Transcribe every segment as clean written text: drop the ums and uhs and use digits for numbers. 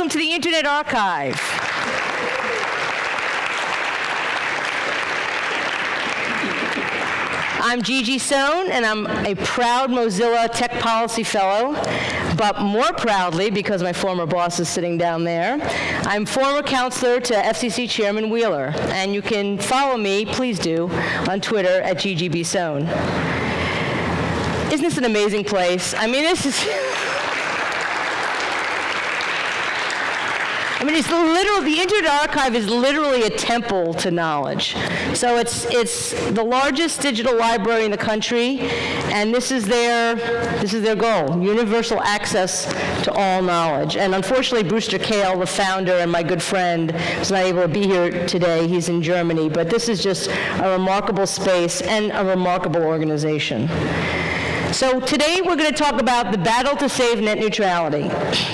welcome to the Internet Archive. I'm Gigi Sohn, and I'm a proud Mozilla Tech Policy Fellow, but more proudly, because my former boss is sitting down there, I'm former counselor to FCC Chairman Wheeler, and you can follow me, please do, on Twitter at GGB Sohn. Isn't this an amazing place? I mean, this is... it's literally, the Internet Archive is literally a temple to knowledge. So it's the largest digital library in the country, and this is their goal, universal access to all knowledge. And unfortunately, Brewster Kahle, the founder and my good friend, is not able to be here today. He's in Germany, but this is just a remarkable space and a remarkable organization. So today we're going to talk about the battle to save net neutrality.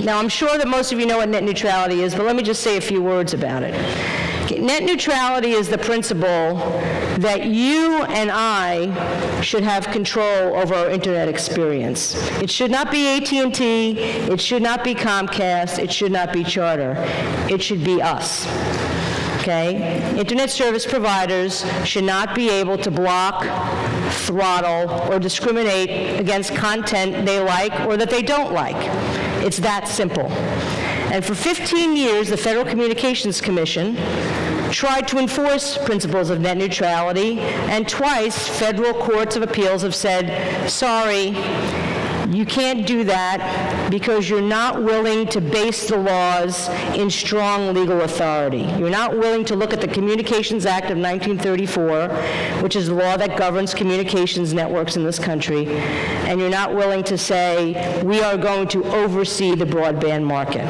Now, I'm sure that most of you know what net neutrality is, but let me just say a few words about it. Okay, net neutrality is the principle that you and I should have control over our internet experience. It should not be AT&T, it should not be Comcast, it should not be Charter. It should be us. Okay? Internet service providers should not be able to block, throttle, or discriminate against content they like or that they don't like. It's that simple. And for 15 years, the Federal Communications Commission tried to enforce principles of net neutrality, and twice federal courts of appeals have said, sorry, you can't do that because you're not willing to base the laws in strong legal authority. You're not willing to look at the Communications Act of 1934, which is the law that governs communications networks in this country, and you're not willing to say, we are going to oversee the broadband market.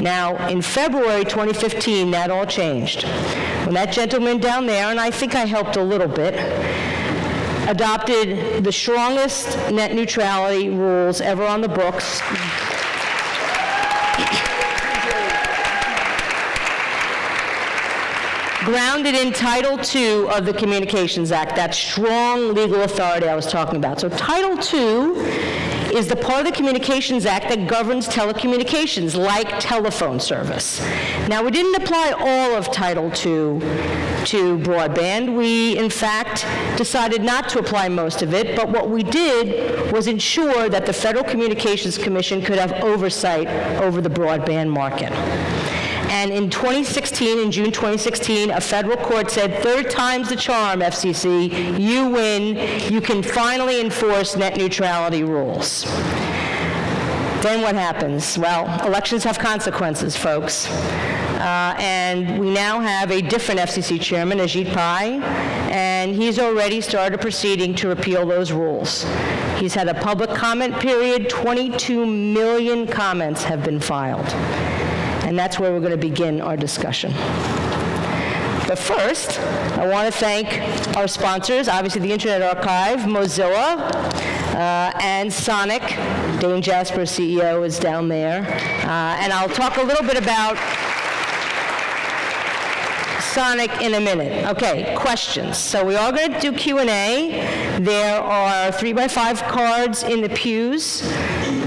Now, in February 2015, that all changed. When that gentleman down there, and I think I helped a little bit, adopted the strongest net neutrality rules ever on the books. Grounded in Title II of the Communications Act, that strong legal authority I was talking about. So Title II is the part of the Communications Act that governs telecommunications, like telephone service. Now, we didn't apply all of Title II to broadband. We, in fact, decided not to apply most of it, but what we did was ensure that the Federal Communications Commission could have oversight over the broadband market. And in 2016, in June 2016, a federal court said, third time's the charm, FCC, you win, you can finally enforce net neutrality rules. Then what happens? Well, elections have consequences, folks. And we now have a different FCC chairman, Ajit Pai, and he's already started a proceeding to repeal those rules. He's had a public comment period. 22 million comments have been filed. And that's where we're going to begin our discussion. But first, I want to thank our sponsors, obviously the Internet Archive, Mozilla, and Sonic. Dane Jasper, CEO, is down there. And I'll talk a little bit about Sonic in a minute. Okay, questions. So we are going to do Q&A. There are 3x5 cards in the pews.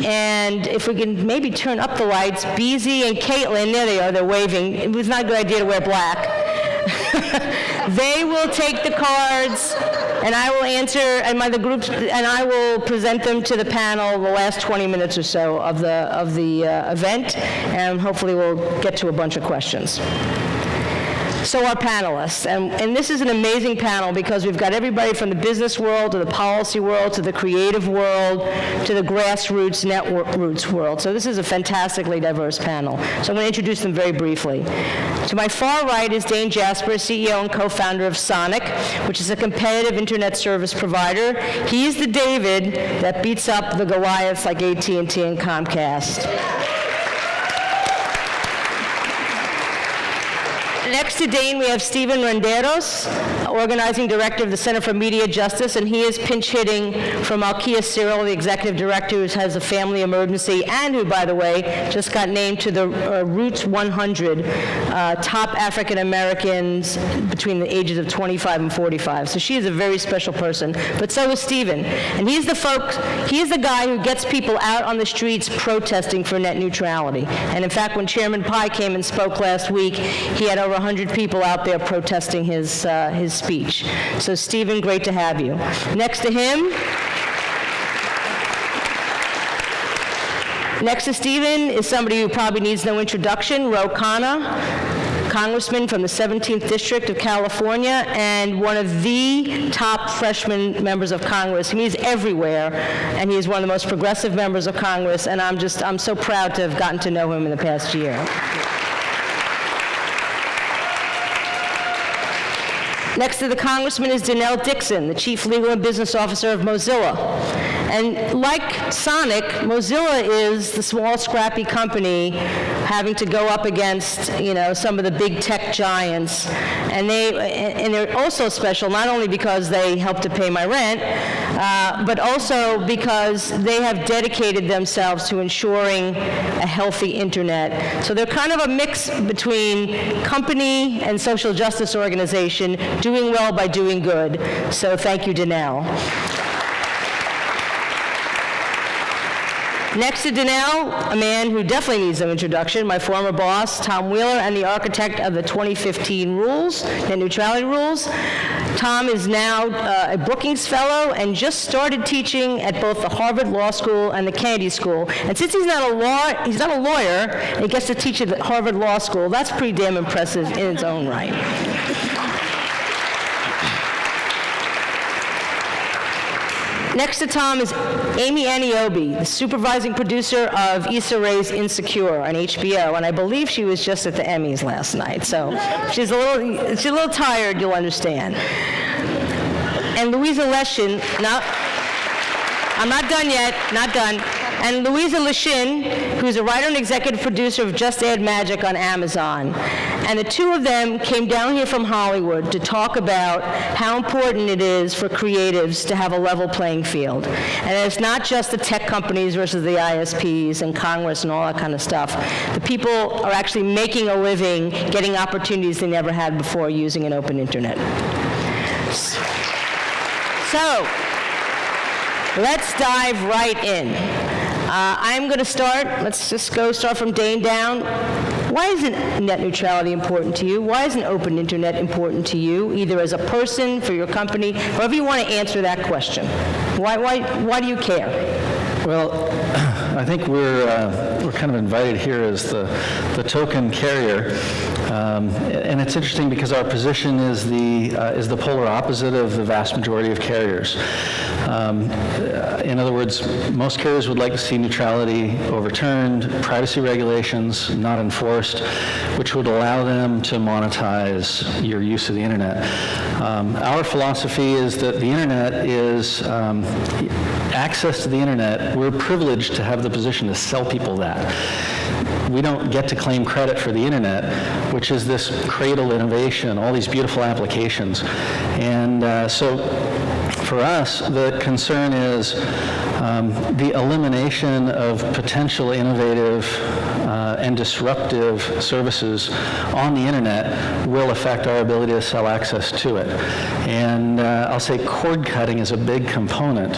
And if we can maybe turn up the lights, BZ and Caitlin, there they are, they're waving. It was not a good idea to wear black. They will take the cards, and I will answer, and the groups, and I will present them to the panel the last 20 minutes or so of the event, and hopefully we'll get to a bunch of questions. So our panelists, and this is an amazing panel because we've got everybody from the business world to the policy world to the creative world to the grassroots network world. So this is a fantastically diverse panel. So I'm going to introduce them very briefly. To my far right is Dane Jasper, CEO and co-founder of Sonic, which is a competitive internet service provider. He's the David that beats up the Goliaths like AT&T and Comcast. Next to Dane, we have Steven Renderos, Organizing Director of the Center for Media Justice, and he is pinch hitting for Malkia Cyril, the Executive Director who has a family emergency, and who, by the way, just got named to the Roots 100 top African Americans between the ages of 25 and 45. So she is a very special person, but so is Steven. And he is the guy who gets people out on the streets protesting for net neutrality. And in fact, when Chairman Pai came and spoke last week, he had over 100 people out there protesting his speech. So Steven, great to have you. Next to him, next to Steven is somebody who probably needs no introduction, Ro Khanna, Congressman from the 17th District of California, and one of the top freshman members of Congress. He's everywhere, and he is one of the most progressive members of Congress, and I'm so proud to have gotten to know him in the past year. Next to the Congressman is Danelle Dixon, the Chief Legal and Business Officer of Mozilla. And like Sonic, Mozilla is the small, scrappy company having to go up against, some of the big tech giants. And they're also special, not only because they help to pay my rent, but also because they have dedicated themselves to ensuring a healthy internet. So they're kind of a mix between company and social justice organization, doing well by doing good. So thank you, Danelle. Next to Danelle, a man who definitely needs an introduction, my former boss, Tom Wheeler, and the architect of the 2015 rules, net neutrality rules. Tom is now a Brookings Fellow and just started teaching at both the Harvard Law School and the Kennedy School. And since he's not a lawyer, and he gets to teach at Harvard Law School, that's pretty damn impressive in its own right. Next to Tom is Amy Aniobi, the supervising producer of Issa Rae's Insecure on HBO, and I believe she was just at the Emmys last night, so if she's a little tired, you'll understand. And Louisa Leshin, I'm not done yet, not done. And Louisa Leshin, who's a writer and executive producer of Just Add Magic on Amazon. And the two of them came down here from Hollywood to talk about how important it is for creatives to have a level playing field. And it's not just the tech companies versus the ISPs and Congress and all that kind of stuff. The people are actually making a living, getting opportunities they never had before using an open internet. So, let's dive right in. I'm going to start. Let's just start from Dane down. Why isn't net neutrality important to you? Why isn't open internet important to you, either as a person, for your company, however you want to answer that question? Why do you care? Well, I think we're kind of invited here as the token carrier. And it's interesting because our position is the polar opposite of the vast majority of carriers. In other words, most carriers would like to see neutrality overturned, privacy regulations not enforced, which would allow them to monetize your use of the internet. Our philosophy is that the internet is access to the internet. We're privileged to have the position to sell people that. We don't get to claim credit for the internet, which is this cradle innovation, all these beautiful applications. And so for us, the concern is the elimination of potential innovative and disruptive services on the internet will affect our ability to sell access to it. And I'll say cord cutting is a big component,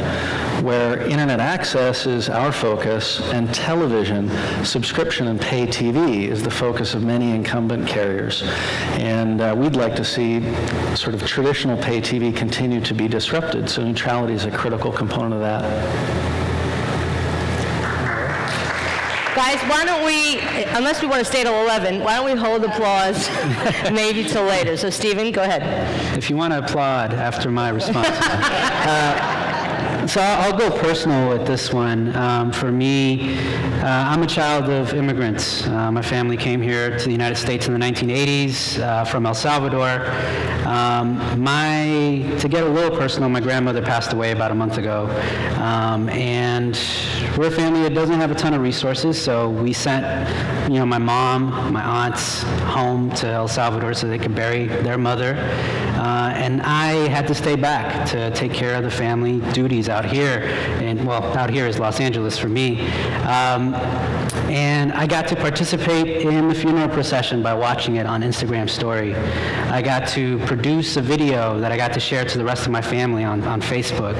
where internet access is our focus and television, subscription and pay TV is the focus of many incumbent carriers. And we'd like to see sort of traditional pay TV continue to be disrupted, so neutrality is a critical component of that. Guys, why don't we, unless we want to stay till 11, why don't we hold applause maybe till later? So Stephen, go ahead. If you want to applaud after my response. So I'll go personal with this one. For me, I'm a child of immigrants. My family came here to the United States in the 1980s from El Salvador. To get a little personal, my grandmother passed away about a month ago. And we're a family that doesn't have a ton of resources, so we sent, my mom, my aunts home to El Salvador so they could bury their mother. And I had to stay back to take care of the family duties out here. And, out here is Los Angeles for me. And I got to participate in the funeral procession by watching it on Instagram story. I got to produce a video that I got to share to the rest of my family on Facebook.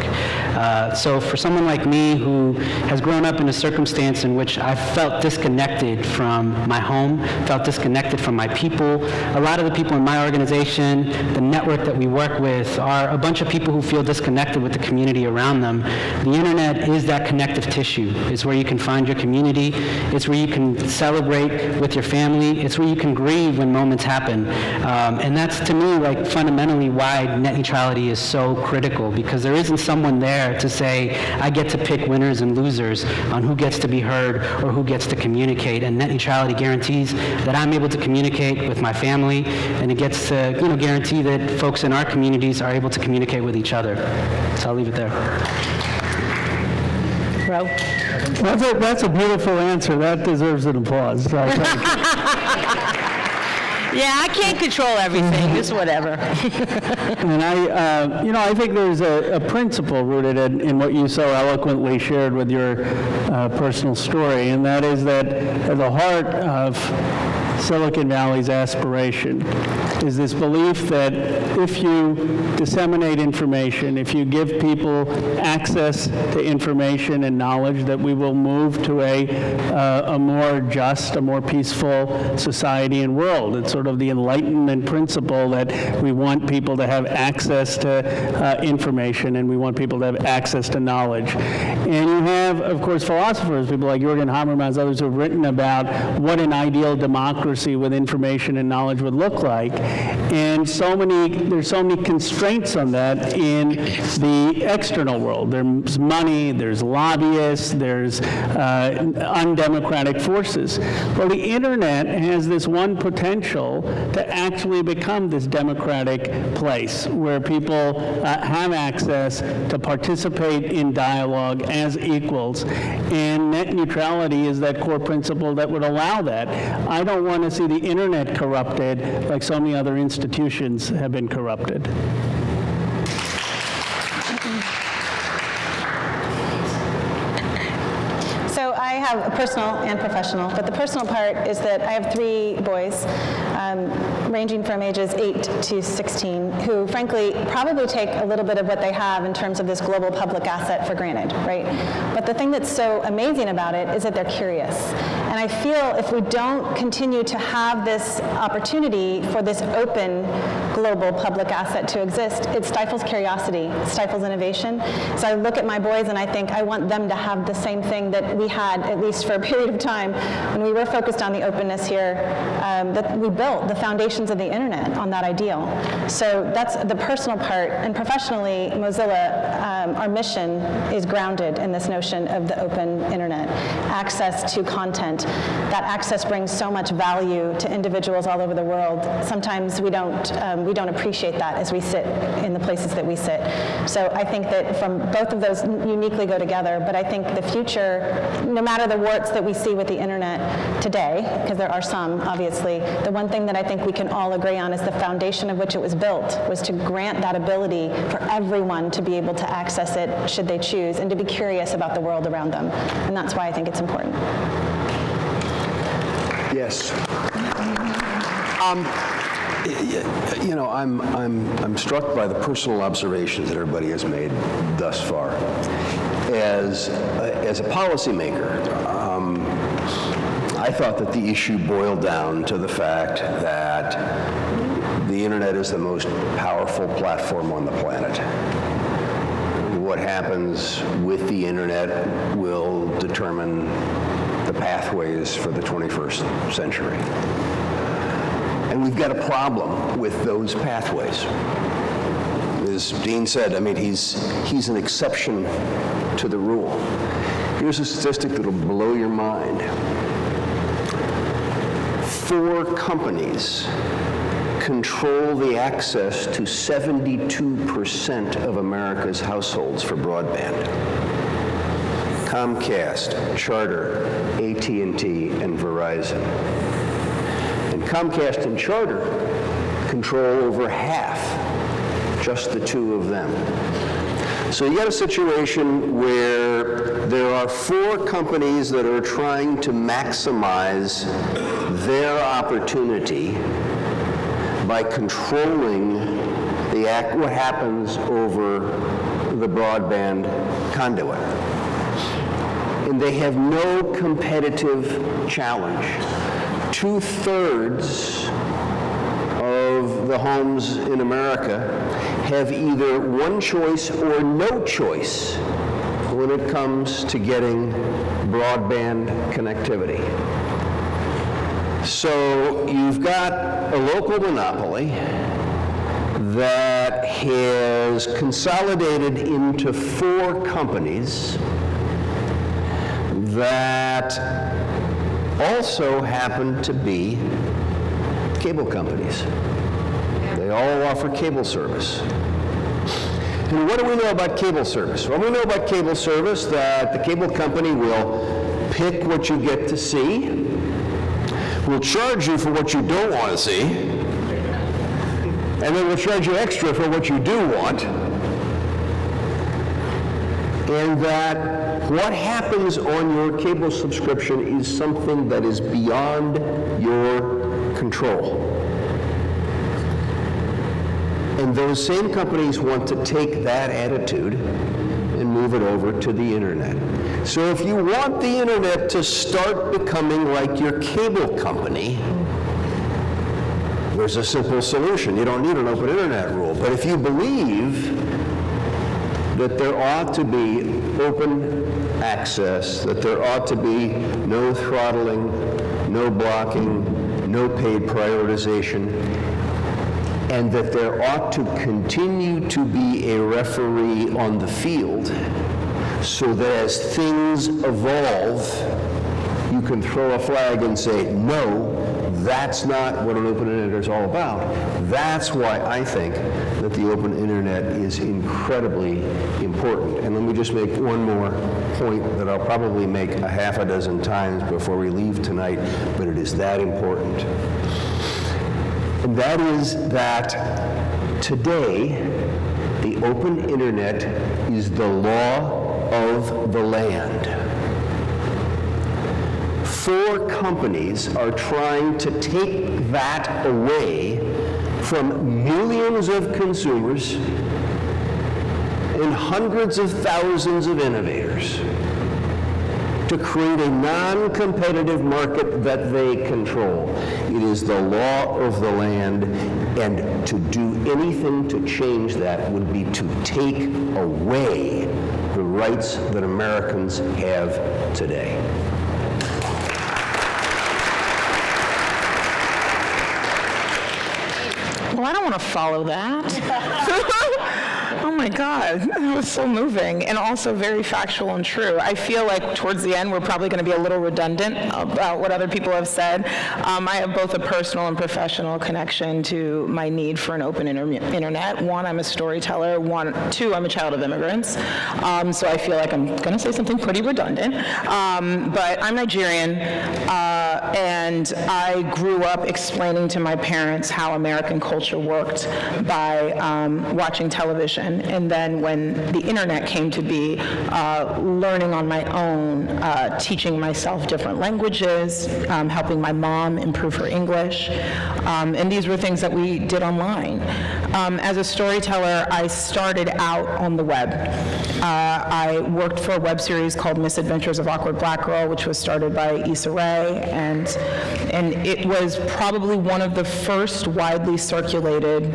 So for someone like me who has grown up in a circumstance in which I felt disconnected from my home, felt disconnected from my people, a lot of the people in my organization, the network that we work with, are a bunch of people who feel disconnected with the community around them. The internet is that connective tissue. It's where you can find your community. It's where you can celebrate with your family. It's where you can grieve when moments happen. And that's, to me, like fundamentally why net neutrality is so critical, because there isn't someone there to say, I get to pick winners and losers on who gets to be heard or who gets to communicate. And net neutrality guarantees that I'm able to communicate with my family, and it gets to guarantee that folks in our communities are able to communicate with each other. So I'll leave it there. Ro? That's a beautiful answer. That deserves an applause. I think. Yeah, I can't control everything, just whatever. And I think there's a principle rooted in what you so eloquently shared with your personal story, and that is that at the heart of Silicon Valley's aspiration is this belief that if you disseminate information, if you give people access to information and knowledge, that we will move to a more just, a more peaceful society and world. It's sort of the Enlightenment principle that we want people to have access to information, and we want people to have access to knowledge. And you have, of course, philosophers, people like Jürgen Habermas, others who have written about what an ideal democracy with information and knowledge would look like. And there's so many constraints on that in the external world. There's money, there's lobbyists, there's undemocratic forces. Well, the internet has this one potential to actually become this democratic place where people have access to participate in dialogue as equals. And net neutrality is that core principle that would allow that. I don't want to see the internet corrupted like so many other institutions have been corrupted. So I have a personal and professional, but the personal part is that I have 3 boys, ranging from ages 8 to 16, who frankly probably take a little bit of what they have in terms of this global public asset for granted, right? But the thing that's so amazing about it is that they're curious. And I feel if we don't continue to have this opportunity for this open global public asset to exist, it stifles curiosity, it stifles innovation. So I look at my boys and I think I want them to have the same thing that we had, at least for a period of time, when we were focused on the openness here, that we built the foundations of the internet on that ideal. So that's the personal part. And professionally, Mozilla, our mission is grounded in this notion of the open internet, access to content. That access brings so much value to individuals all over the world. Sometimes we don't appreciate that as we sit in the places that we sit. So I think that from both of those uniquely go together, but I think the future, no matter the warts that we see with the internet today, because there are some, obviously, the one thing that I think we can all agree on is the foundation of which it was built was to grant that ability for everyone to be able to access it should they choose, and to be curious about the world around them. And that's why I think it's important. Yes. I'm struck by the personal observations that everybody has made thus far. As a policymaker, I thought that the issue boiled down to the fact that the internet is the most powerful platform on the planet. What happens with the internet will determine the pathways for the 21st century. And we've got a problem with those pathways. as Dean said, I mean, he's an exception to the rule. Here's a statistic that'll blow your mind. 4 companies control the access to 72% of America's households for broadband. Comcast, Charter, AT&T, and Verizon. And Comcast and Charter control over half, just the 2 of them. So you got a situation where there are 4 companies that are trying to maximize their opportunity by controlling what happens over the broadband conduit. And they have no competitive challenge. 2/3 of the homes in America have either one choice or no choice when it comes to getting broadband connectivity. So you've got a local monopoly that has consolidated into 4 companies that also happen to be cable companies. They all offer cable service. And what do we know about cable service? Well, we know about cable service that the cable company will pick what you get to see, will charge you for what you don't want to see, and then will charge you extra for what you do want. And that what happens on your cable subscription is something that is beyond your control. And those same companies want to take that attitude and move it over to the internet. So if you want the internet to start becoming like your cable company, there's a simple solution. You don't need an open internet rule. But if you believe that there ought to be open access, that there ought to be no throttling, no blocking, no paid prioritization, and that there ought to continue to be a referee on the field so that as things evolve, you can throw a flag and say, no, that's not what an open internet is all about. That's why I think that the open internet is incredibly important. And let me just make one more point that I'll probably make a half a dozen times before we leave tonight, but it is that important. And that is that today, the open internet is the law of the land. 4 companies are trying to take that away from millions of consumers and hundreds of thousands of innovators to create a non-competitive market that they control. It is the law of the land, and to do anything to change that would be to take away the rights that Americans have today. Well, I don't want to follow that. Oh my God, that was so moving and also very factual and true. I feel like towards the end we're probably going to be a little redundant about what other people have said. I have both a personal and professional connection to my need for an open internet. 1, I'm a storyteller. 2, I'm a child of immigrants. So I feel like I'm going to say something pretty redundant. But I'm Nigerian, and I grew up explaining to my parents how American culture worked by watching television. And then when the internet came to be, learning on my own, teaching myself different languages, helping my mom improve her English. And these were things that we did online. As a storyteller, I started out on the web. I worked for a web series called Misadventures of Awkward Black Girl, which was started by Issa Rae, and it was probably one of the first widely circulated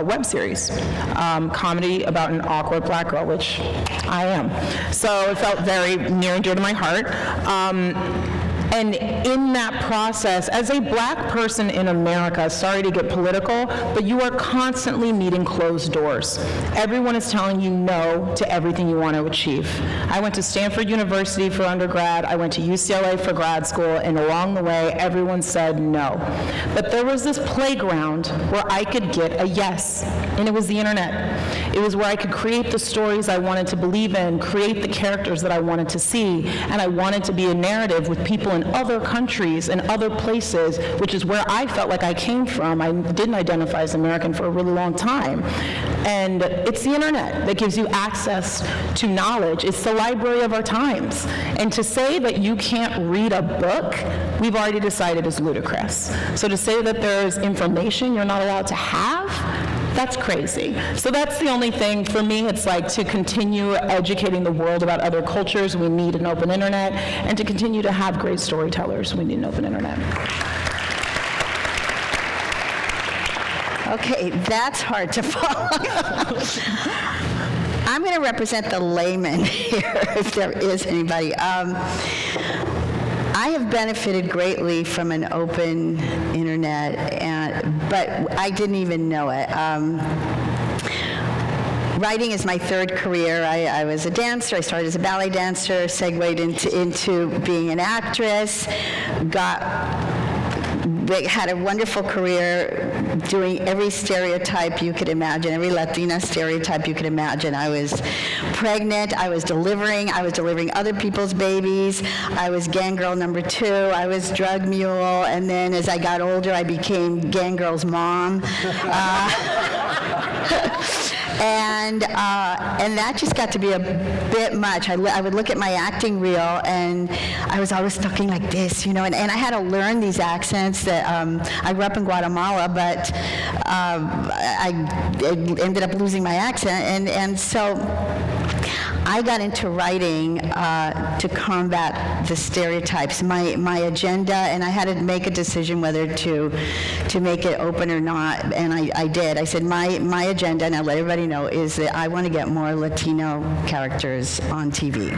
web series. Comedy about an awkward black girl, which I am. So it felt very near and dear to my heart. And in that process, as a black person in America, sorry to get political, but you are constantly meeting closed doors. Everyone is telling you no to everything you want to achieve. I went to Stanford University for undergrad, I went to UCLA for grad school, and along the way, everyone said no. But there was this playground where I could get a yes, and it was the internet. It was where I could create the stories I wanted to believe in, create the characters that I wanted to see, and I wanted to be a narrative with people in other countries and other places, which is where I felt like I came from. I didn't identify as American for a really long time. And it's the internet that gives you access to knowledge. It's the library of our times. And to say that you can't read a book, we've already decided is ludicrous. So to say that there's information you're not allowed to have, that's crazy. So that's the only thing for me. It's like to continue educating the world about other cultures, we need an open internet, and to continue to have great storytellers, we need an open internet. Okay, that's hard to follow. I'm going to represent the layman here, if there is anybody. I have benefited greatly from an open internet, but I didn't even know it. Writing is my third career. I was a dancer. I started as a ballet dancer, segued into being an actress, had a wonderful career doing every stereotype you could imagine, every Latina stereotype you could imagine. I was pregnant, I was delivering other people's babies, I was gang girl number 2, I was drug mule, and then as I got older, I became gang girl's mom. And that just got to be a bit much. I would look at my acting reel, and I was always talking like this, and I had to learn these accents that I grew up in Guatemala, but I ended up losing my accent, and so I got into writing to combat the stereotypes. My agenda, and I had to make a decision whether to make it open or not, and I did. I said my agenda, and I let everybody know, is that I want to get more Latino characters on TV.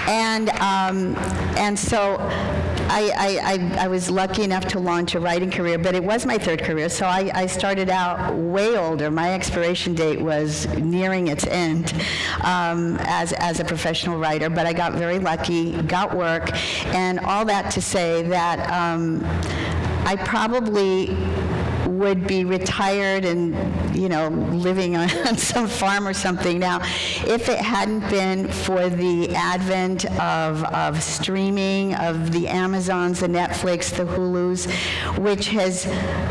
And so I was lucky enough to launch a writing career, but it was my third career, so I started out way older. My expiration date was nearing its end as a professional writer, but I got very lucky, got work, and all that to say that I probably would be retired and, living on some farm or something now if it hadn't been for the advent of streaming, of the Amazons, the Netflix, the Hulus, which has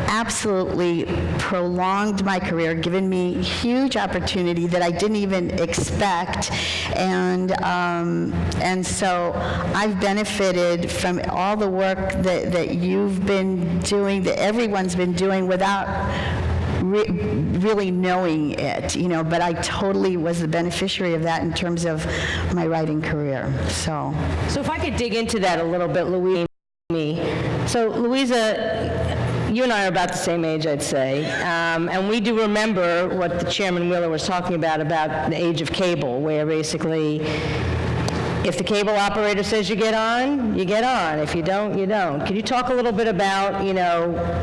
absolutely prolonged my career, given me huge opportunity that I didn't even expect, and so I've benefited from all the work that you've been doing, that everyone's been doing without really knowing it, but I totally was the beneficiary of that in terms of my writing career. So if I could dig into that a little bit, Louisa. So Louisa, you and I are about the same age, I'd say, and we do remember what the Chairman Wheeler was talking about the age of cable, where basically if the cable operator says you get on, you get on. If you don't, you don't. Can you talk a little bit about,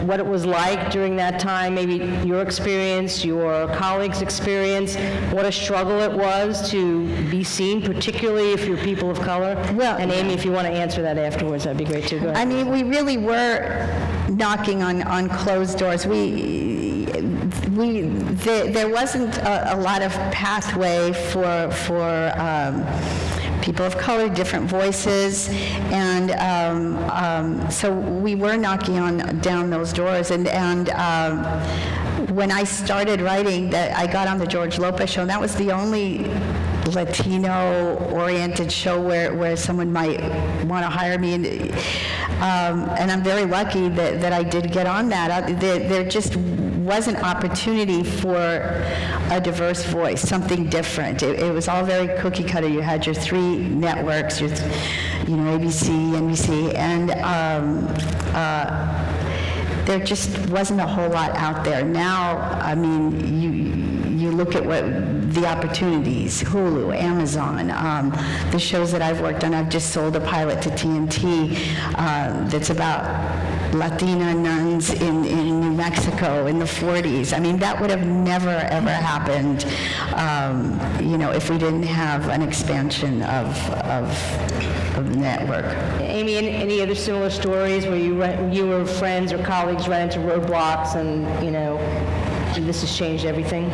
what it was like during that time, maybe your experience, your colleagues' experience, what a struggle it was to be seen, particularly if you're people of color? Well, and Amy, if you want to answer that afterwards, that'd be great too. Go ahead. I mean, we really were knocking on closed doors. There wasn't a lot of pathway for people of color, different voices, and so we were knocking down those doors. And when I started writing, I got on the George Lopez show, and that was the only Latino-oriented show where someone might want to hire me, and I'm very lucky that I did get on that. There just wasn't opportunity for a diverse voice, something different. It was all very cookie cutter. You had your 3 networks, your ABC, NBC, and there just wasn't a whole lot out there. Now, I mean, you look at what the opportunities, Hulu, Amazon, the shows that I've worked on. I've just sold a pilot to TNT that's about Latina nuns in New Mexico in the 40s. I mean, that would have never, ever happened, if we didn't have an expansion of the network. Amy, any other similar stories where you or friends or colleagues ran into roadblocks and, this has changed everything?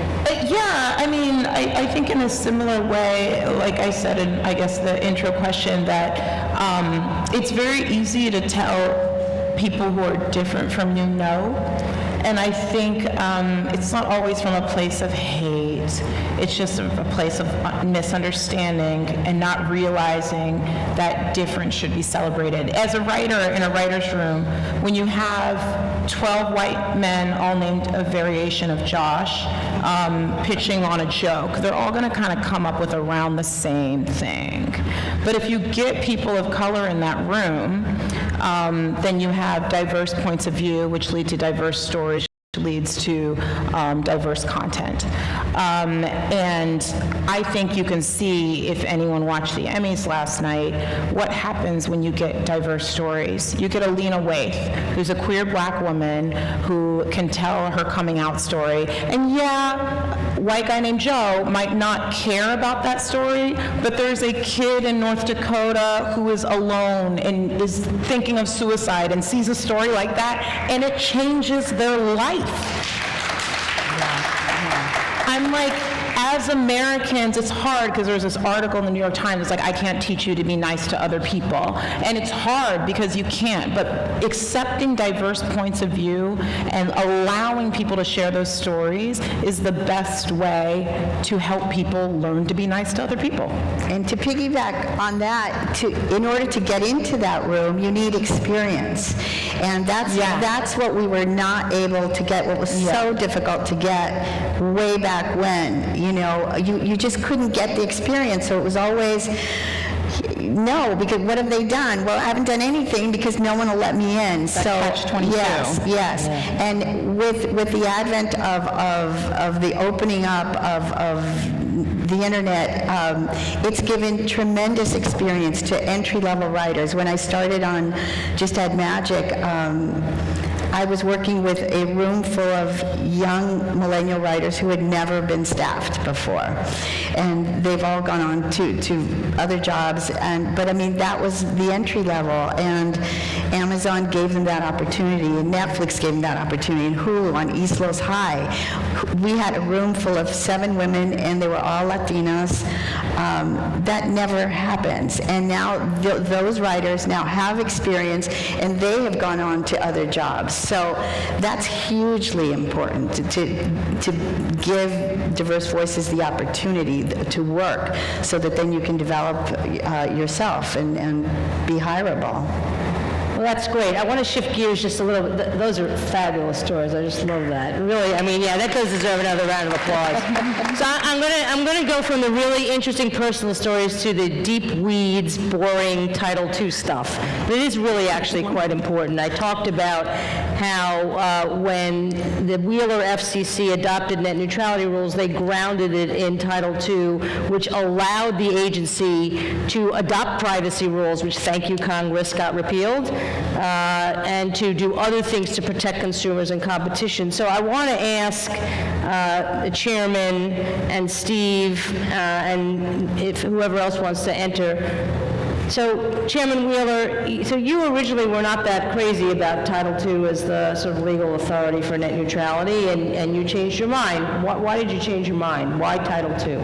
Yeah, I mean, I think in a similar way, like I said in, I guess, the intro question, that it's very easy to tell people who are different from you no. And I think it's not always from a place of hate. It's just a place of misunderstanding and not realizing that difference should be celebrated. As a writer in a writer's room, when you have 12 white men, all named a variation of Josh, pitching on a joke, they're all going to kind of come up with around the same thing. But if you get people of color in that room, then you have diverse points of view, which lead to diverse stories, which leads to diverse content. And I think you can see, if anyone watched the Emmys last night, what happens when you get diverse stories. You get Alina Waithe, who's a queer black woman who can tell her coming out story. And yeah, white guy named Joe might not care about that story, but there's a kid in North Dakota who is alone and is thinking of suicide and sees a story like that, and it changes their life. I'm like, as Americans, it's hard because there's this article in the New York Times, it's like, I can't teach you to be nice to other people. And it's hard because you can't, but accepting diverse points of view and allowing people to share those stories is the best way to help people learn to be nice to other people. And to piggyback on that, in order to get into that room, you need experience. And that's what we were not able to get, what was so difficult to get way back when. You just couldn't get the experience, so it was always, no, because what have they done? Well, I haven't done anything because no one will let me in. So catch-22. Yes. And with the advent of the opening up of the internet, it's given tremendous experience to entry-level writers. When I started on Just Add Magic, I was working with a room full of young millennial writers who had never been staffed before. And they've all gone on to other jobs. But I mean, that was the entry level. And Amazon gave them that opportunity, and Netflix gave them that opportunity, and Hulu on East Los High. We had a room full of 7 women, and they were all Latinas. That never happens. And now those writers now have experience, and they have gone on to other jobs. So that's hugely important to give diverse voices the opportunity to work so that then you can develop yourself and be hireable. Well, that's great. I want to shift gears just a little bit. Those are fabulous stories. I just love that. Really, I mean, yeah, that does deserve another round of applause. So I'm going to go from the really interesting personal stories to the deep weeds, boring Title II stuff. But it is really actually quite important. I talked about how when the Wheeler FCC adopted net neutrality rules, they grounded it in Title II, which allowed the agency to adopt privacy rules, which, thank you, Congress, got repealed. And to do other things to protect consumers and competition. So I want to ask the chairman and Steve and if whoever else wants to enter. So Chairman Wheeler, so you originally were not that crazy about Title II as the sort of legal authority for net neutrality, and you changed your mind. Why did you change your mind? Why Title II?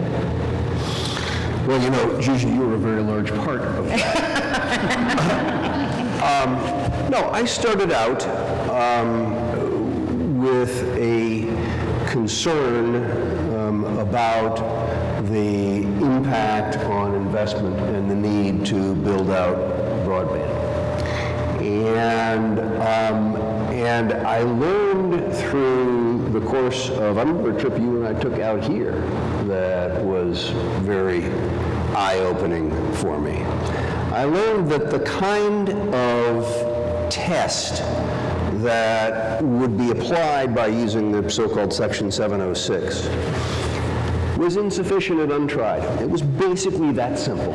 Well, Gigi, you were a very large part of that. No, I started out with a concern about the impact on investment and the need to build out broadband. And I learned through the course of, I remember a trip you and I took out here that was very eye-opening for me. I learned that the kind of test that would be applied by using the so-called Section 706 was insufficient and untried. It was basically that simple.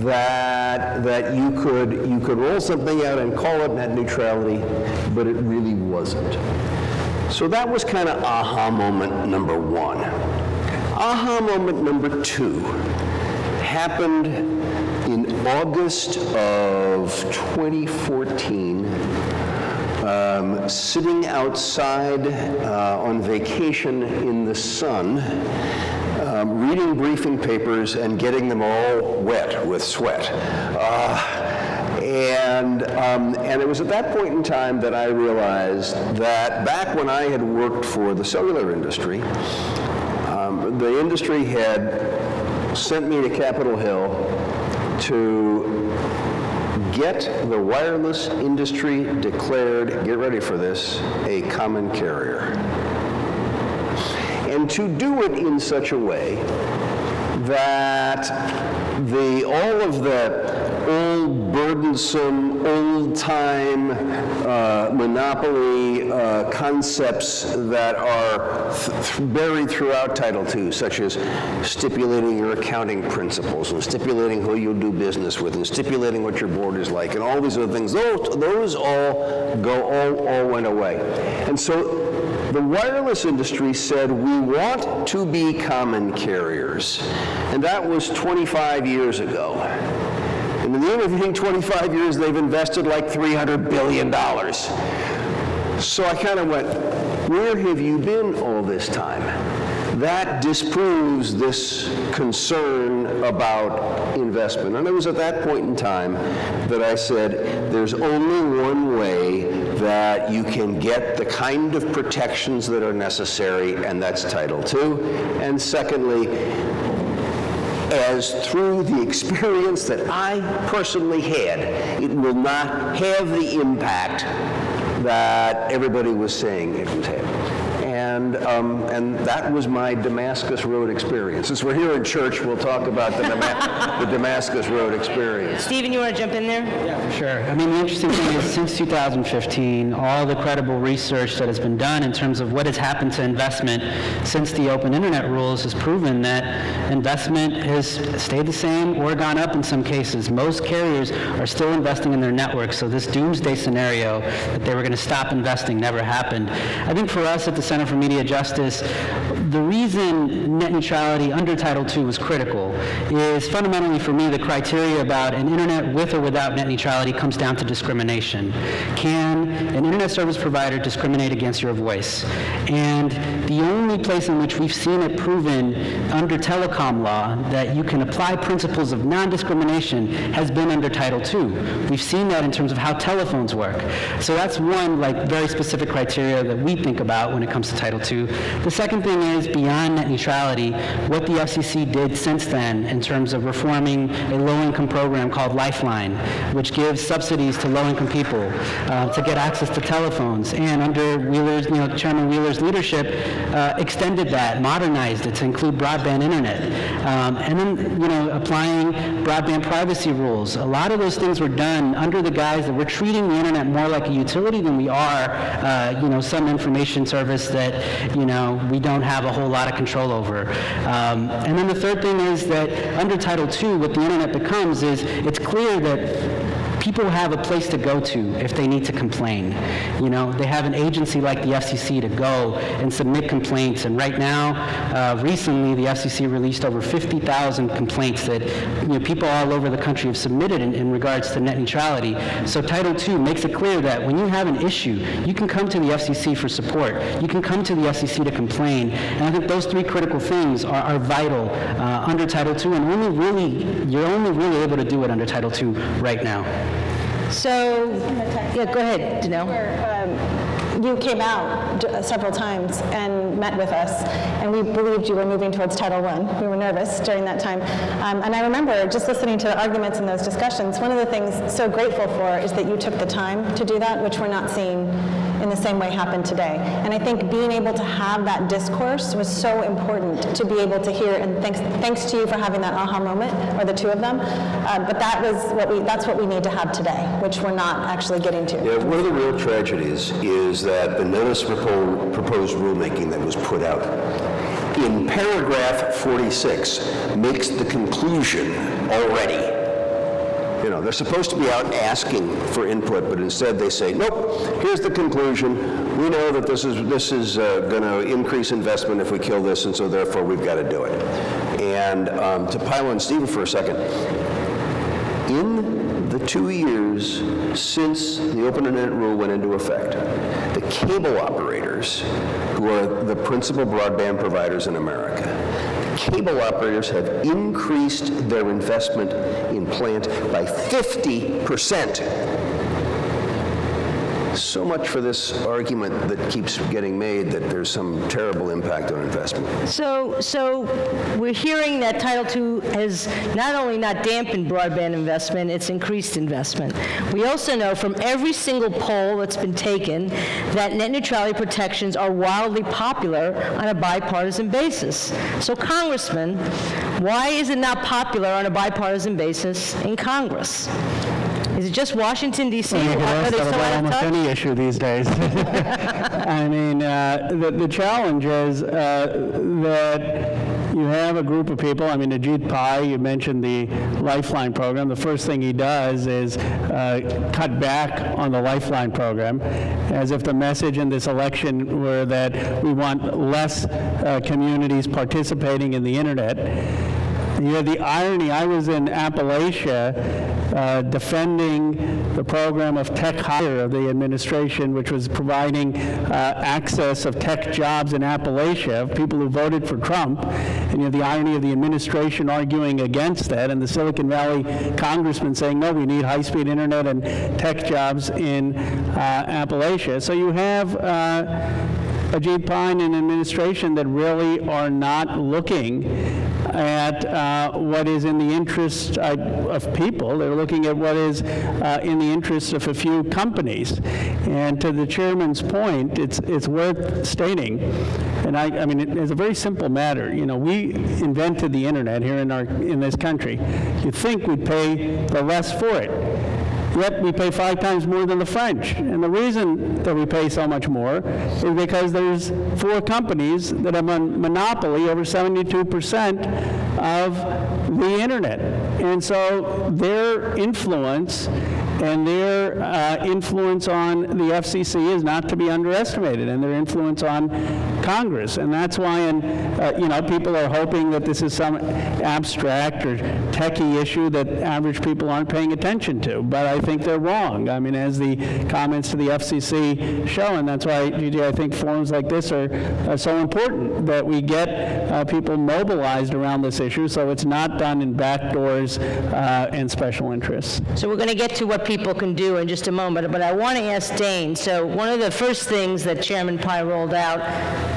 That you could roll something out and call it net neutrality, but it really wasn't. So that was kind of aha moment number one. Aha moment number two happened in August of 2014, sitting outside on vacation in the sun, reading briefing papers and getting them all wet with sweat. And it was at that point in time that I realized that back when I had worked for the cellular industry, the industry had sent me to Capitol Hill to get the wireless industry declared, get ready for this, a common carrier. And to do it in such a way that all of the old, burdensome, old-time monopoly concepts that are buried throughout Title II, such as stipulating your accounting principles and stipulating who you'll do business with and stipulating what your board is like and all these other things, those all went away. And so the wireless industry said, we want to be common carriers. And that was 25 years ago. And in the intervening 25 years, they've invested like $300 billion. So I kind of went, where have you been all this time? That disproves this concern about investment. And it was at that point in time that I said, there's only one way that you can get the kind of protections that are necessary, and that's Title II. And secondly, as through the experience that I personally had, it will not have the impact that everybody was saying it was having. And that was my Damascus Road experience. Since we're here in church, we'll talk about the Damascus Road experience. Stephen, you want to jump in there? Yeah, for sure. I mean, the interesting thing is since 2015, all the credible research that has been done in terms of what has happened to investment since the open internet rules has proven that investment has stayed the same or gone up in some cases. Most carriers are still investing in their networks, so this doomsday scenario that they were going to stop investing never happened. I think for us at the Center for Media Justice, the reason net neutrality under Title II was critical is fundamentally for me the criteria about an internet with or without net neutrality comes down to discrimination. Can an internet service provider discriminate against your voice? And the only place in which we've seen it proven under telecom law that you can apply principles of non-discrimination has been under Title II. We've seen that in terms of how telephones work. So that's one very specific criteria that we think about when it comes to Title II. The second thing is, beyond net neutrality, what the FCC did since then in terms of reforming a low-income program called Lifeline, which gives subsidies to low-income people to get access to telephones, and under Wheeler's, Chairman Wheeler's leadership, extended that, modernized it to include broadband internet, and then applying broadband privacy rules. A lot of those things were done under the guise that we're treating the internet more like a utility than we are, some information service that we don't have a whole lot of control over. And then the third thing is that under Title II, what the internet becomes is it's clear that people have a place to go to if they need to complain. They have an agency like the FCC to go and submit complaints. And right now, recently, the FCC released over 50,000 complaints that people all over the country have submitted in regards to net neutrality. So Title II makes it clear that when you have an issue, you can come to the FCC for support. You can come to the FCC to complain. And I think those three critical things are vital under Title II, and you're only really able to do it under Title II right now. So, yeah, go ahead, Danelle. You came out several times and met with us, and we believed you were moving towards Title I. We were nervous during that time. And I remember just listening to the arguments in those discussions, one of the things so grateful for is that you took the time to do that, which we're not seeing in the same way happen today. And I think being able to have that discourse was so important to be able to hear, and thanks to you for having that aha moment, or the two of them. But that's what we need to have today, which we're not actually getting to. Yeah, one of the real tragedies is that the notice of proposed rulemaking that was put out in paragraph 46 makes the conclusion already. You know, they're supposed to be out asking for input, but instead they say, nope, here's the conclusion. We know that this is going to increase investment if we kill this, and so therefore we've got to do it. And to pile on Stephen for a second, in the 2 years since the Open Internet Rule went into effect, the cable operators, who are the principal broadband providers in America, cable operators have increased their investment in plant by 50%. So much for this argument that keeps getting made that there's some terrible impact on investment. So we're hearing that Title II has not only not dampened broadband investment, it's increased investment. We also know from every single poll that's been taken that net neutrality protections are wildly popular on a bipartisan basis. So Congressman, why is it not popular on a bipartisan basis in Congress? Is it just Washington, D.C.? You can Are ask they that so about out of almost touch? any issue these days. I mean, the challenge is that you have a group of people. I mean, Ajit Pai, you mentioned the Lifeline program. The first thing he does is cut back on the Lifeline program, as if the message in this election were that we want less communities participating in the internet. You know, the irony, I was in Appalachia defending the program of tech hire of the administration, which was providing access of tech jobs in Appalachia, of people who voted for Trump. And you have the irony of the administration arguing against that, and the Silicon Valley congressman saying, no, we need high-speed internet and tech jobs in Appalachia. So you have Ajit Pai and an administration that really are not looking at what is in the interest of people. They're looking at what is in the interest of a few companies. And to the chairman's point, it's worth stating, and I mean, it's a very simple matter. You know, we invented the internet here in this country. You'd think we'd pay the less for it. Yet we pay 5 times more than the French. And the reason that we pay so much more is because there's 4 companies that have a monopoly over 72% of the internet. And so their influence and their influence on the FCC is not to be underestimated, and their influence on Congress. And that's why, you know, people are hoping that this is some abstract or techie issue that average people aren't paying attention to. But I think they're wrong. I mean, as the comments to the FCC show, and that's why, Gigi, I think forums like this are so important, that we get people mobilized around this issue so it's not done in back doors and special interests. So we're going to get to what people can do in just a moment, but I want to ask Dane. So one of the first things that Chairman Pai rolled out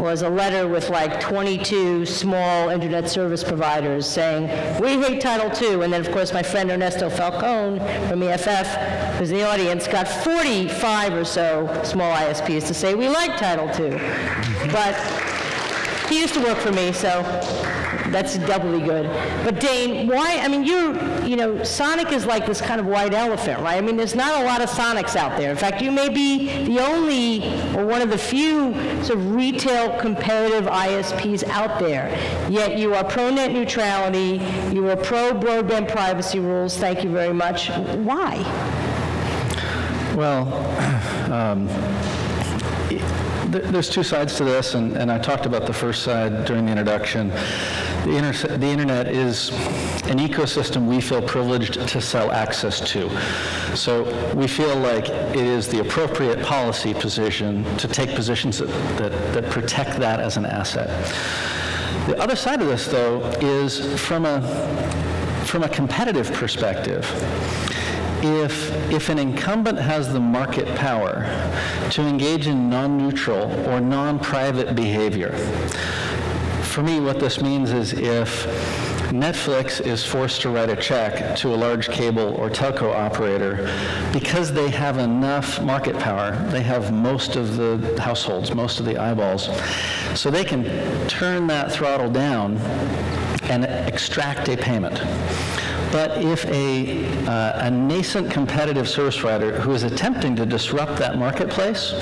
was a letter with like 22 small internet service providers saying, we hate Title II. And then, of course, my friend Ernesto Falcone from EFF, who's in the audience, got 45 or so small ISPs to say, we like Title II. But he used to work for me, so that's doubly good. But Dane, why, I mean, you know, Sonic is like this kind of white elephant, right? I mean, there's not a lot of Sonics out there. In fact, you may be the only or one of the few sort of retail competitive ISPs out there. Yet you are pro-net neutrality, you are pro-broadband privacy rules. Thank you very much. Why? Well, there's 2 sides to this, and I talked about the first side during the introduction. The internet is an ecosystem we feel privileged to sell access to. So we feel like it is the appropriate policy position to take positions that protect that as an asset. The other side of this, though, is from a competitive perspective. If an incumbent has the market power to engage in non-neutral or non-private behavior, for me what this means is if Netflix is forced to write a check to a large cable or telco operator because they have enough market power, they have most of the households, most of the eyeballs, so they can turn that throttle down and extract a payment. But if a nascent competitive service provider who is attempting to disrupt that marketplace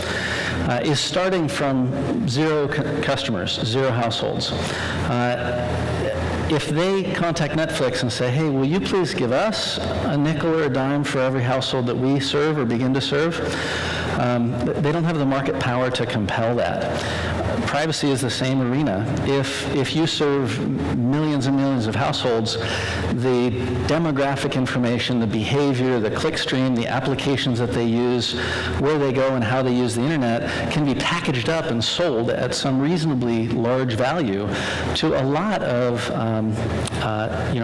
is starting from zero customers, zero households, if they contact Netflix and say, hey, will you please give us a nickel or a dime for every household that we serve or begin to serve, they don't have the market power to compel that. Privacy is the same arena. If you serve millions and millions of households, the demographic information, the behavior, the clickstream, the applications that they use, where they go and how they use the internet can be packaged up and sold at some reasonably large value to a lot of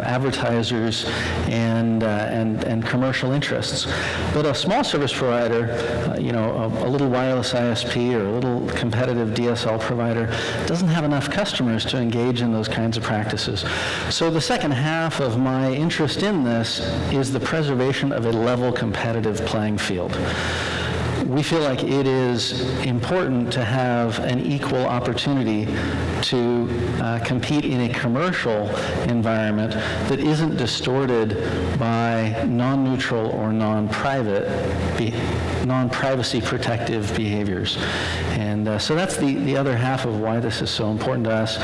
advertisers and commercial interests. But a small service provider, a little wireless ISP or a little competitive DSL provider doesn't have enough customers to engage in those kinds of practices. So the second half of my interest in this is the preservation of a level competitive playing field. We feel like it is important to have an equal opportunity to compete in a commercial environment that isn't distorted by non-neutral or non-privacy protective behaviors. And so that's the other half of why this is so important to us,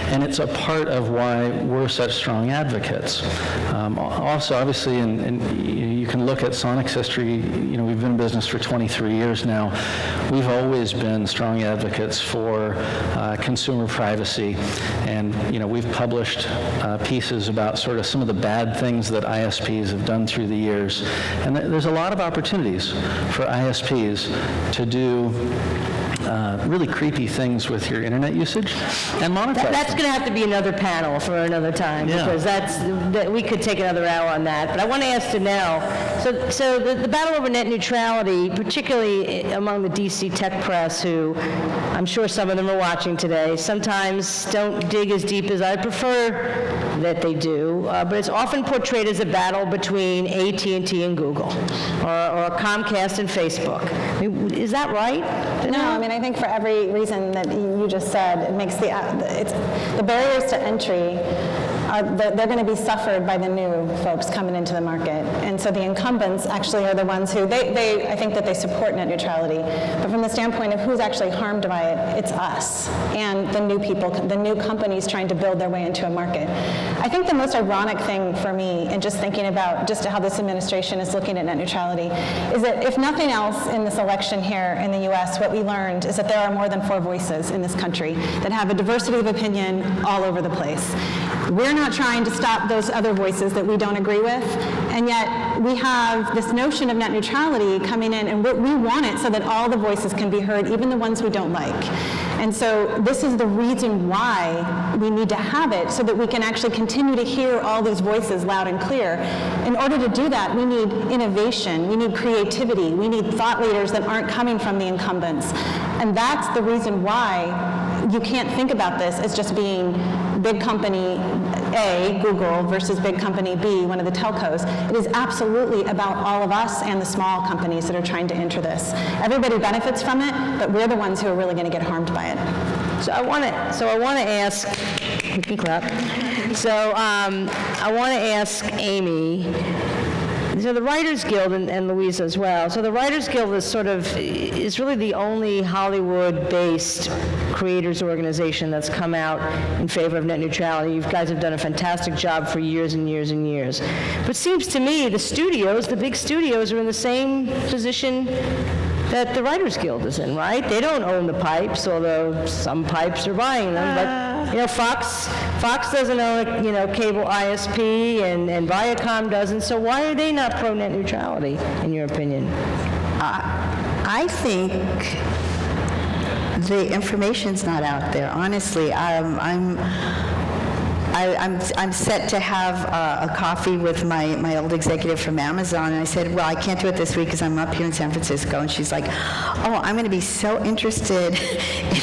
and it's a part of why we're such strong advocates. Also, obviously, and you can look at Sonic's history, we've been in business for 23 years now. We've always been strong advocates for consumer privacy, and we've published pieces about sort of some of the bad things that ISPs have done through the years. And there's a lot of opportunities for ISPs to do really creepy things with your internet usage and monetize That's them. going to have to be another panel for another time, Yeah. because we could take another hour on that. But I want to ask Danelle, so the battle over net neutrality, particularly among the DC tech press, who I'm sure some of them are watching today, sometimes don't dig as deep as I prefer that they do, but it's often portrayed as a battle between AT&T and Google, or Comcast and Facebook. I mean, is that right? No, I think for every reason that you just said, it makes the barriers to entry they're going to be suffered by the new folks coming into the market. And so the incumbents actually are the ones who, I think that they support net neutrality. But from the standpoint of who's actually harmed by it, it's us and the new people, the new companies trying to build their way into a market. I think the most ironic thing for me, in just thinking about just how this administration is looking at net neutrality, is that if nothing else in this election here in the U.S., what we learned is that there are more than 4 voices in this country that have a diversity of opinion all over the place. We're not trying to stop those other voices that we don't agree with, and yet we have this notion of net neutrality coming in, and we want it so that all the voices can be heard, even the ones we don't like. And so this is the reason why we need to have it, so that we can actually continue to hear all these voices loud and clear. In order to do that, we need innovation, we need creativity, we need thought leaders that aren't coming from the incumbents. And that's the reason why you can't think about this as just being big company A, Google, versus big company B, one of the telcos. It is absolutely about all of us and the small companies that are trying to enter this. Everybody benefits from it, but we're the ones who are really going to get harmed by it. So I want to ask, you can clap. So I want to ask Amy, so the Writers Guild, and Louisa as well, so the Writers Guild is really the only Hollywood-based creators organization that's come out in favor of net neutrality. You guys have done a fantastic job for years and years and years. But it seems to me the big studios are in the same position that the Writers Guild is in, right? They don't own the pipes, although some pipes are buying them. But Fox doesn't own cable ISP, and Viacom doesn't. So why are they not pro net neutrality, in your opinion? I think the information's not out there. Honestly, I'm set to have a coffee with my old executive from Amazon, and I said, well, I can't do it this week because I'm up here in San Francisco. And she's like, oh, I'm going to be so interested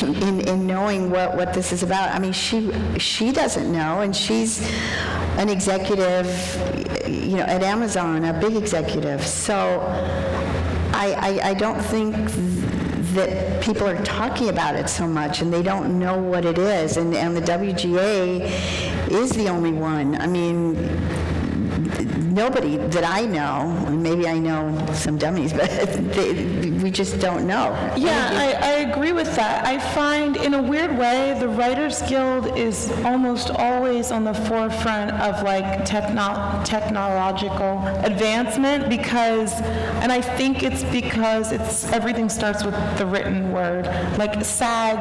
in knowing what this is about. I mean, she doesn't know, and she's an executive, at Amazon, a big executive. So I don't think that people are talking about it so much, and they don't know what it is. And the WGA is the only one. I mean, nobody that I know, maybe I know some dummies, but we just don't know. Yeah, I agree with that. I find, in a weird way, the Writers Guild is almost always on the forefront of like technological advancement and I think it's because everything starts with the written word. Like SAG,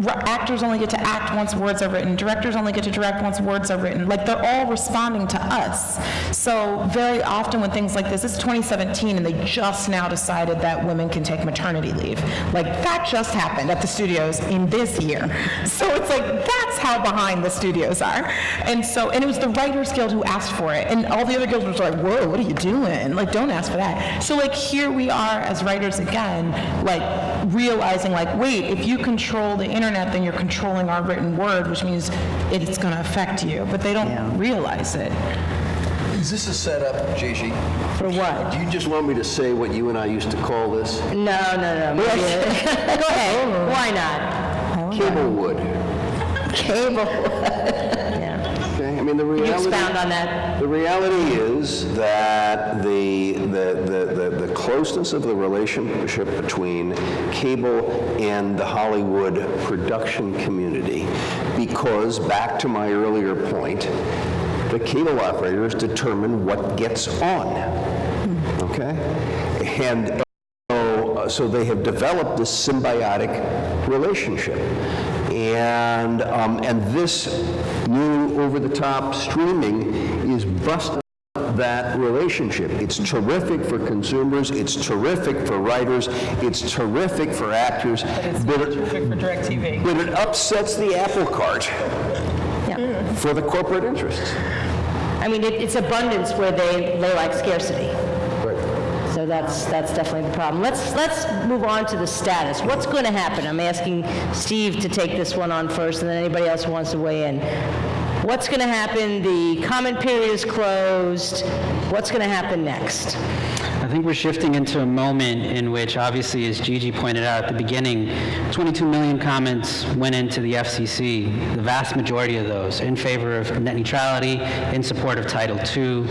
actors only get to act once words are written. Directors only get to direct once words are written. Like they're all responding to us. So very often when things like this, it's 2017 and they just now decided that women can take maternity leave. Like that just happened at the studios in this year. So it's like, that's how behind the studios are. And it was the Writers Guild who asked for it. And all the other guilds were like, whoa, what are you doing? Like, don't ask for that. So like here we are as writers again, like realizing like, wait, if you control the internet, then you're controlling our written word, which means it's going to affect you. But they don't realize it. Is this a setup, Gigi? For what? Do you just want me to say what you and I used to call this? No. Go ahead. Why not? Cable wood. Cable. Yeah. Okay, I mean, the Can you reality... expound on that? The reality is that the closeness of the relationship between cable and the Hollywood production community, because back to my earlier point, the cable operators determine what gets on, okay? And so they have developed this symbiotic relationship. And this new over-the-top streaming is busting that relationship. It's terrific for consumers, it's terrific for writers, it's terrific for actors. But it's not terrific for DirecTV. But it upsets the apple cart for the corporate interests. I mean, it's abundance where they like scarcity. Right. So that's definitely the problem. Let's move on to the status. What's going to happen? I'm asking Steve to take this one on first, and then anybody else who wants to weigh in. What's going to happen? The comment period is closed. What's going to happen next? I think we're shifting into a moment in which, obviously, as Gigi pointed out at the beginning, 22 million comments went into the FCC, the vast majority of those in favor of net neutrality, in support of Title II.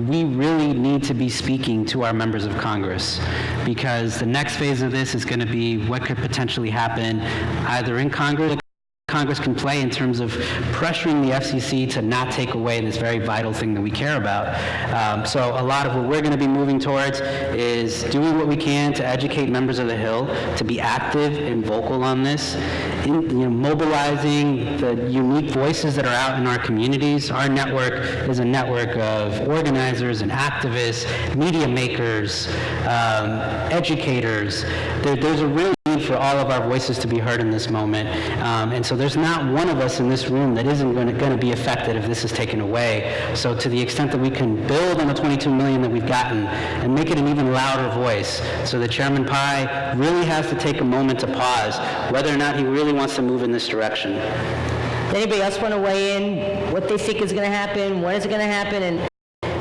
We really need to be speaking to our members of Congress, because the next phase of this is going to be what could potentially happen either in Congress can play in terms of pressuring the FCC to not take away this very vital thing that we care about. So a lot of what we're going to be moving towards is doing what we can to educate members of the Hill, to be active and vocal on this, mobilizing the unique voices that are out in our communities. Our network is a network of organizers and activists, media makers, educators. There's a real need for all of our voices to be heard in this moment. And so there's not one of us in this room that isn't going to be affected if this is taken away. So to the extent that we can build on the 22 million that we've gotten and make it an even louder voice, so that Chairman Pai really has to take a moment to pause whether or not he really wants to move in this direction. Anybody else want to weigh in what they think is going to happen? When is it going to happen? And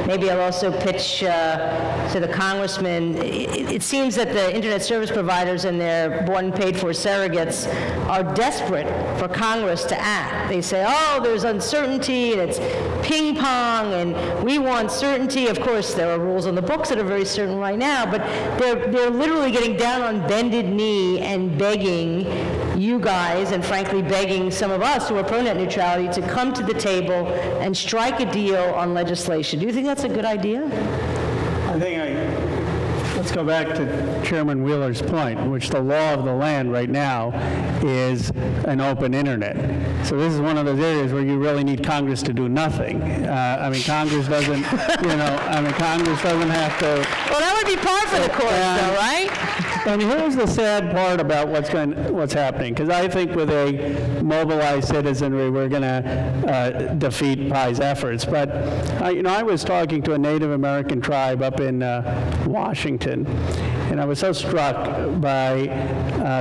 maybe I'll also pitch to the congressman. It seems that the internet service providers and their bought and paid for surrogates are desperate for Congress to act. They say, oh, there's uncertainty and it's ping pong and we want certainty. Of course, there are rules on the books that are very certain right now, but they're literally getting down on bended knee and begging you guys, and frankly begging some of us who are pro-net neutrality, to come to the table and strike a deal on legislation. Do you think that's a good idea? Let's go back to Chairman Wheeler's point, which the law of the land right now is an open internet. So this is one of those areas where you really need Congress to do nothing. Congress doesn't, Congress doesn't have to. Well, that would be par for the course, though, right? And here's the sad part about what's happening, because I think with a mobilized citizenry, we're going to defeat Pai's efforts. But I was talking to a Native American tribe up in Washington, and I was so struck by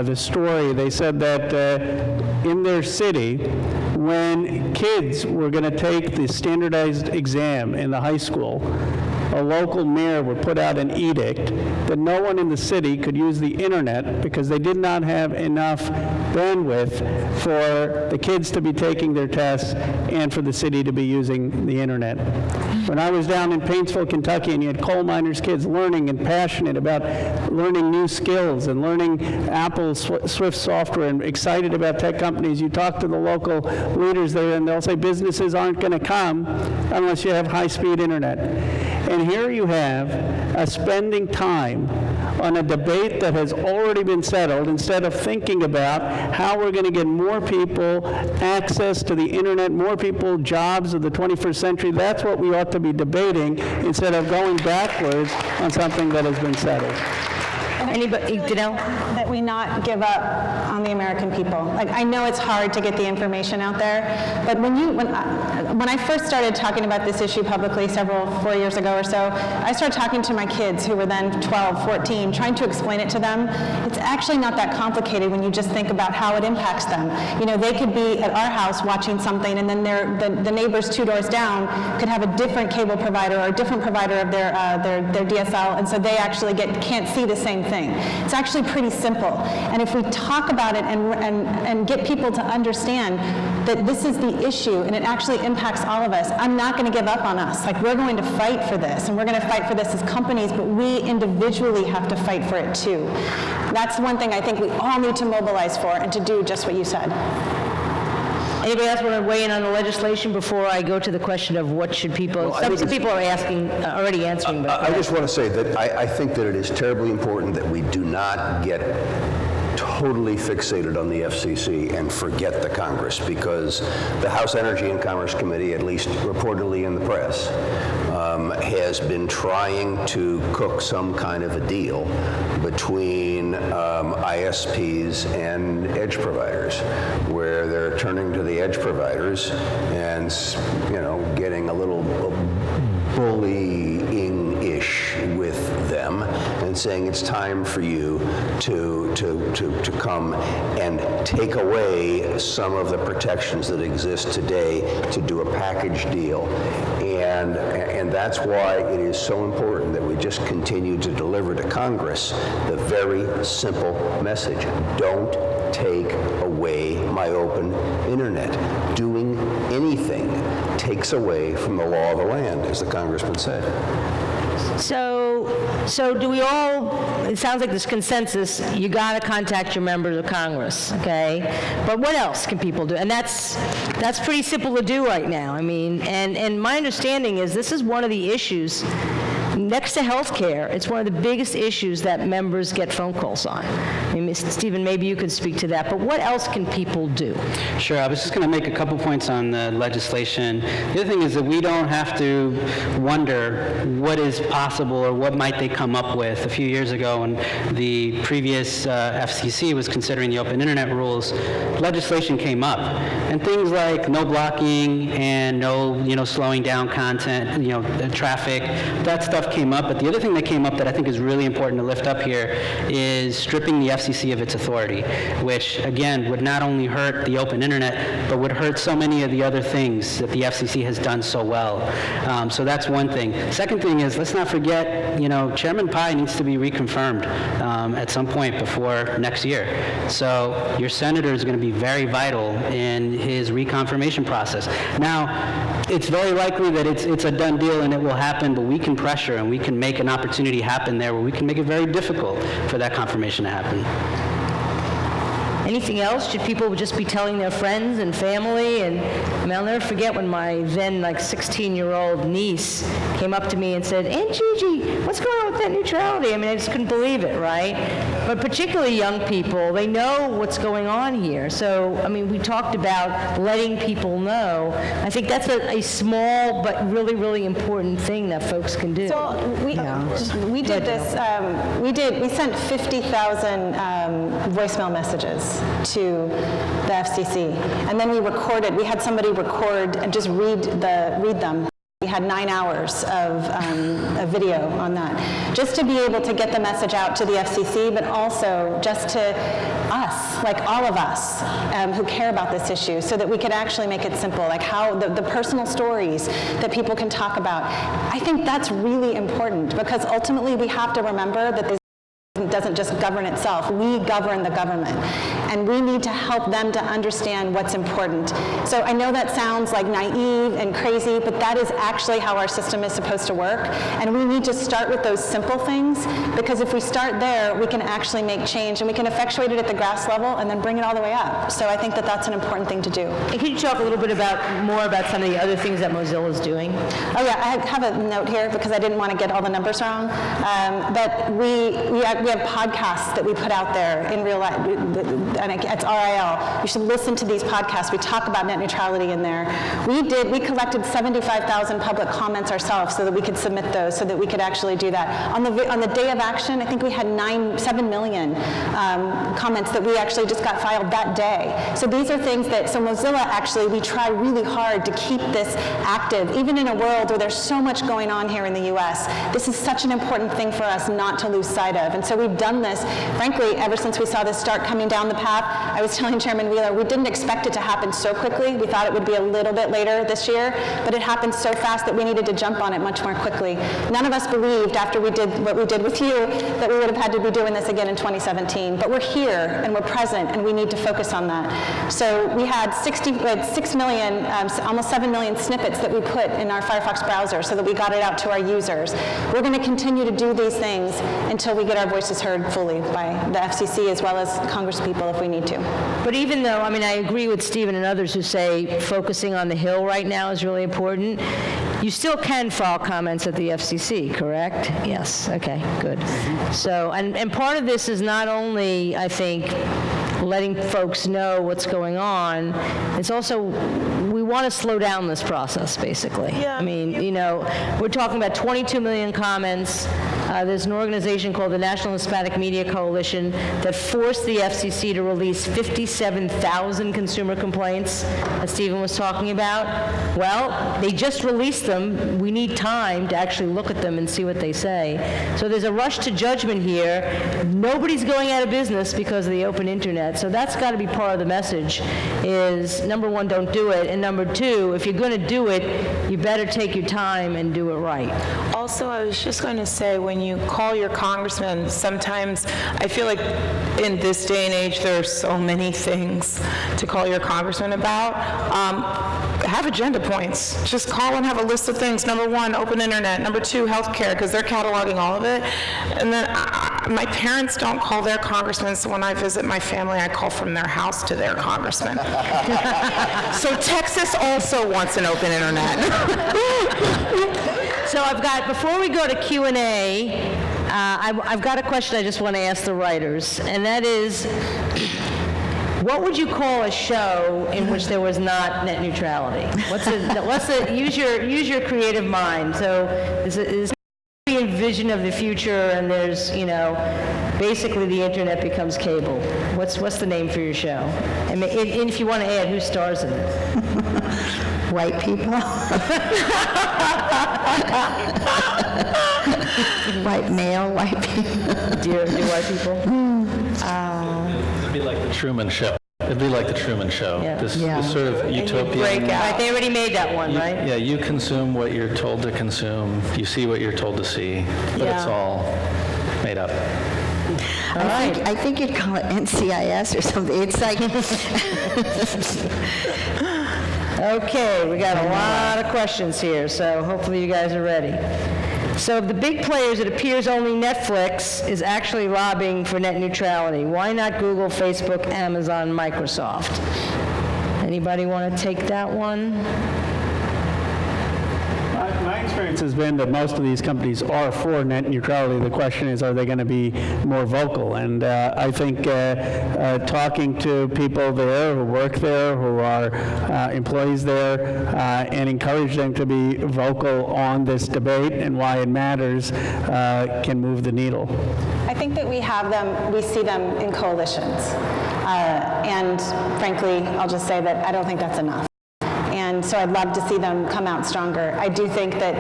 the story. They said that in their city, when kids were going to take the standardized exam in the high school, a local mayor would put out an edict that no one in the city could use the internet because they did not have enough bandwidth for the kids to be taking their tests and for the city to be using the internet. When I was down in Paintsville, Kentucky, and you had coal miners' kids learning and passionate about learning new skills and learning Apple Swift software and excited about tech companies, you talk to the local leaders there and they'll say businesses aren't going to come unless you have high-speed internet. And here you have us spending time on a debate that has already been settled instead of thinking about how we're going to get more people access to the internet, more people jobs of the 21st century. That's what we ought to be debating instead of going backwards on something that has been settled. Anybody, Danelle? That we not give up on the American people. Like, I know it's hard to get the information out there, but when I first started talking about this issue publicly 4 years ago or so, I started talking to my kids who were then 12, 14, trying to explain it to them. It's actually not that complicated when you just think about how it impacts them. You know, they could be at our house watching something, and then the neighbors 2 doors down could have a different cable provider or a different provider of their DSL, and so they actually can't see the same thing. It's actually pretty simple. And if we talk about it and get people to understand that this is the issue and it actually impacts all of us, I'm not going to give up on us. Like, we're going to fight for this, and we're going to fight for this as companies, but we individually have to fight for it too. That's one thing I think we all need to mobilize for and to do just what you said. Anybody else want to weigh in on the legislation before I go to the question of what should people, Well, some people are asking, already answering, but I just want to say that I think that it is terribly important that we do not get totally fixated on the FCC and forget the Congress, because the House Energy and Commerce Committee, at least reportedly in the press, has been trying to cook some kind of a deal between ISPs and edge providers, where they're turning to the edge providers and, you know, getting a little bullying-ish with them and saying it's time for you to come and take away some of the protections that exist today to do a package deal. And that's why it is so important that we just continue to deliver to Congress the very simple message: don't take away my open internet. Doing anything takes away from the law of the land, as the congressman said. So do we all, it sounds like there's consensus, you got to contact your members of Congress, okay? But what else can people do? And that's pretty simple to do right now. I mean, and my understanding is this is one of the issues, next to health care, it's one of the biggest issues that members get phone calls on. I mean, Stephen, maybe you could speak to that, but what else can people do? Sure. I was just going to make a couple points on the legislation. The other thing is that we don't have to wonder what is possible or what might they come up with. A few years ago, when the previous FCC was considering the open internet rules, legislation came up, and things like no blocking and no, slowing down content, the traffic, that stuff came up. But the other thing that came up that I think is really important to lift up here is stripping the FCC of its authority, which again would not only hurt the open internet, but would hurt so many of the other things that the FCC has done so well. So that's one thing. Second thing is, let's not forget, Chairman Pai needs to be reconfirmed at some point before next year. So your senator is going to be very vital in his reconfirmation process. Now, it's very likely that it's a done deal and it will happen, but we can pressure and we can make an opportunity happen there where we can make it very difficult for that confirmation to happen. Anything else? Should people just be telling their friends and family? And I'll never forget when my then 16-year-old niece came up to me and said, "Aunt Gigi, what's going on with that neutrality?" I mean, I just couldn't believe it, right? But particularly young people, they know what's going on here. So, I mean, we talked about letting people know. I think that's a small but really, really important thing that folks can do. So we did this. We sent 50,000 voicemail messages to the FCC, and then we had somebody record and just read them We had 9 hours of a video on that, just to be able to get the message out to the FCC, but also just to us, like all of us who care about this issue, so that we could actually make it simple, like how the personal stories that people can talk about. I think that's really important, because ultimately we have to remember that this doesn't just govern itself. We govern the government, and we need to help them to understand what's important. So I know that sounds like naive and crazy, but that is actually how our system is supposed to work, and we need to start with those simple things, because if we start there, we can actually make change, and we can effectuate it at the grass level and then bring it all the way up. So I think that that's an important thing to do. And can you talk a little bit more about some of the other things that Mozilla is doing? Oh yeah, I have a note here because I didn't want to get all the numbers wrong. But we have podcasts that we put out there in real life, and it's RIL. You should listen to these podcasts. We talk about net neutrality in there. We collected 75,000 public comments ourselves so that we could submit those, so that we could actually do that. On the day of action, I think we had 7 million comments that we actually just got filed that day. So these are things that, so Mozilla actually, we try really hard to keep this active, even in a world where there's so much going on here in the US. This is such an important thing for us not to lose sight of. And so we've done this, frankly, ever since we saw this start coming down the path. I was telling Chairman Wheeler, we didn't expect it to happen so quickly. We thought it would be a little bit later this year, but it happened so fast that we needed to jump on it much more quickly. None of us believed, after we did what we did with you, that we would have had to be doing this again in 2017. But we're here, and we're present, and we need to focus on that. So we had 6 million, almost 7 million snippets that we put in our Firefox browser so that we got it out to our users. We're going to continue to do these things until we get our voices heard fully by the FCC as well as congresspeople if we need to. But even though, I mean, I agree with Stephen and others who say focusing on the Hill right now is really important, you still can file comments at the FCC, correct? Yes, okay, good. So, and part of this is not only, I think, letting folks know what's going on, it's also, we want to slow down this process, basically. Yeah. I mean, you know, we're talking about 22 million comments. There's an organization called the National Hispanic Media Coalition that forced the FCC to release 57,000 consumer complaints that Stephen was talking about. Well, they just released them. We need time to actually look at them and see what they say. So there's a rush to judgment here. Nobody's going out of business because of the open internet. So that's got to be part of the message, is number one, don't do it, and number two, if you're going to do it, you better take your time and do it right. Also, I was just going to say, when you call your congressman, sometimes I feel like in this day and age, there are so many things to call your congressman about. Have agenda points. Just call and have a list of things. Number one, open internet. Number two, healthcare, because they're cataloging all of it. And then my parents don't call their congressmen, so when I visit my family, I call from their house to their congressman. So Texas also wants an open internet. So I've got, before we go to Q&A, I've got a question I just want to ask the writers, and that is, what would you call a show in which there was not net neutrality? Use your creative mind. So is a vision of the future, and there's, you know, basically the internet becomes cable. What's the name for your show? And if you want to add, who stars in it? White people. White male, white people. Do white people? It'd be like the Truman Show. It'd be like the Truman Show. Yeah. This sort of utopian. Right, they already made that one, right? Yeah, you consume what you're told to consume. You see what you're told to see. But it's all made up. I think you'd call it NCIS or something. It's like... Okay, we got a lot of questions here, so hopefully you guys are ready. So of the big players, it appears only Netflix is actually lobbying for net neutrality. Why not Google, Facebook, Amazon, Microsoft? Anybody want to take that one? My experience has been that most of these companies are for net neutrality. The question is, are they going to be more vocal? And I think talking to people there who work there, who are employees there, and encourage them to be vocal on this debate and why it matters can move the needle. I think that we see them in coalitions. And frankly, I'll just say that I don't think that's enough. And so I'd love to see them come out stronger. I do think that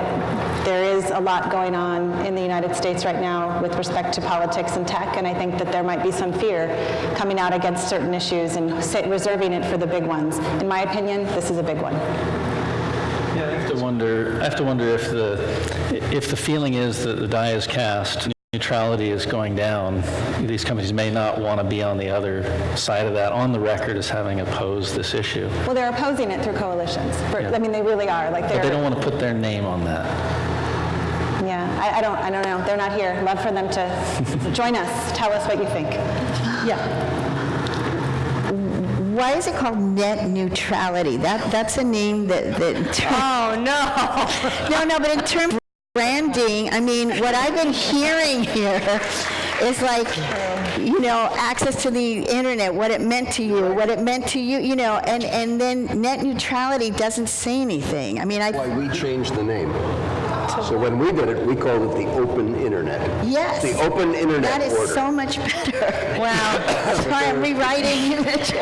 there is a lot going on in the United States right now with respect to politics and tech, and I think that there might be some fear coming out against certain issues and reserving it for the big ones. In my opinion, this is a big one. Yeah, I have to wonder if the feeling is that the die is cast, neutrality is going down. These companies may not want to be on the other side of that, on the record as having opposed this issue. Well, they're opposing it through coalitions. Yeah. I mean, they really are. Like But they don't want to put their name on that. Yeah, I don't know. They're not here. Love for them to join us. Tell us what you think. Yeah. Why is it called net neutrality? That's a name that Oh, no. no, but in terms of branding, I mean, what I've been hearing here is like, you know, access to the internet, what it meant to you, you know, and then net neutrality doesn't say anything. I mean, Why we changed the name. So when we did it, we called it the open internet. Yes. The open internet that is order. so much better. Wow. That's why I'm rewriting it.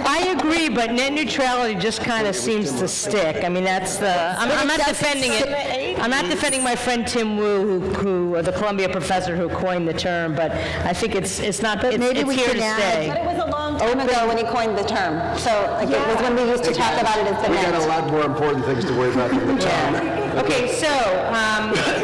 I agree, but net neutrality just kind of seems to stick. I mean, that's the, I'm not defending it. I'm not defending my friend Tim Wu, who the Columbia professor who coined the term, but I think it's not, But maybe it's we here can to add- stay. But it was a long time ago when he coined the term. So like, it was when we used to talk about it as the We got a net. lot more important things to worry about than the time. Okay, so,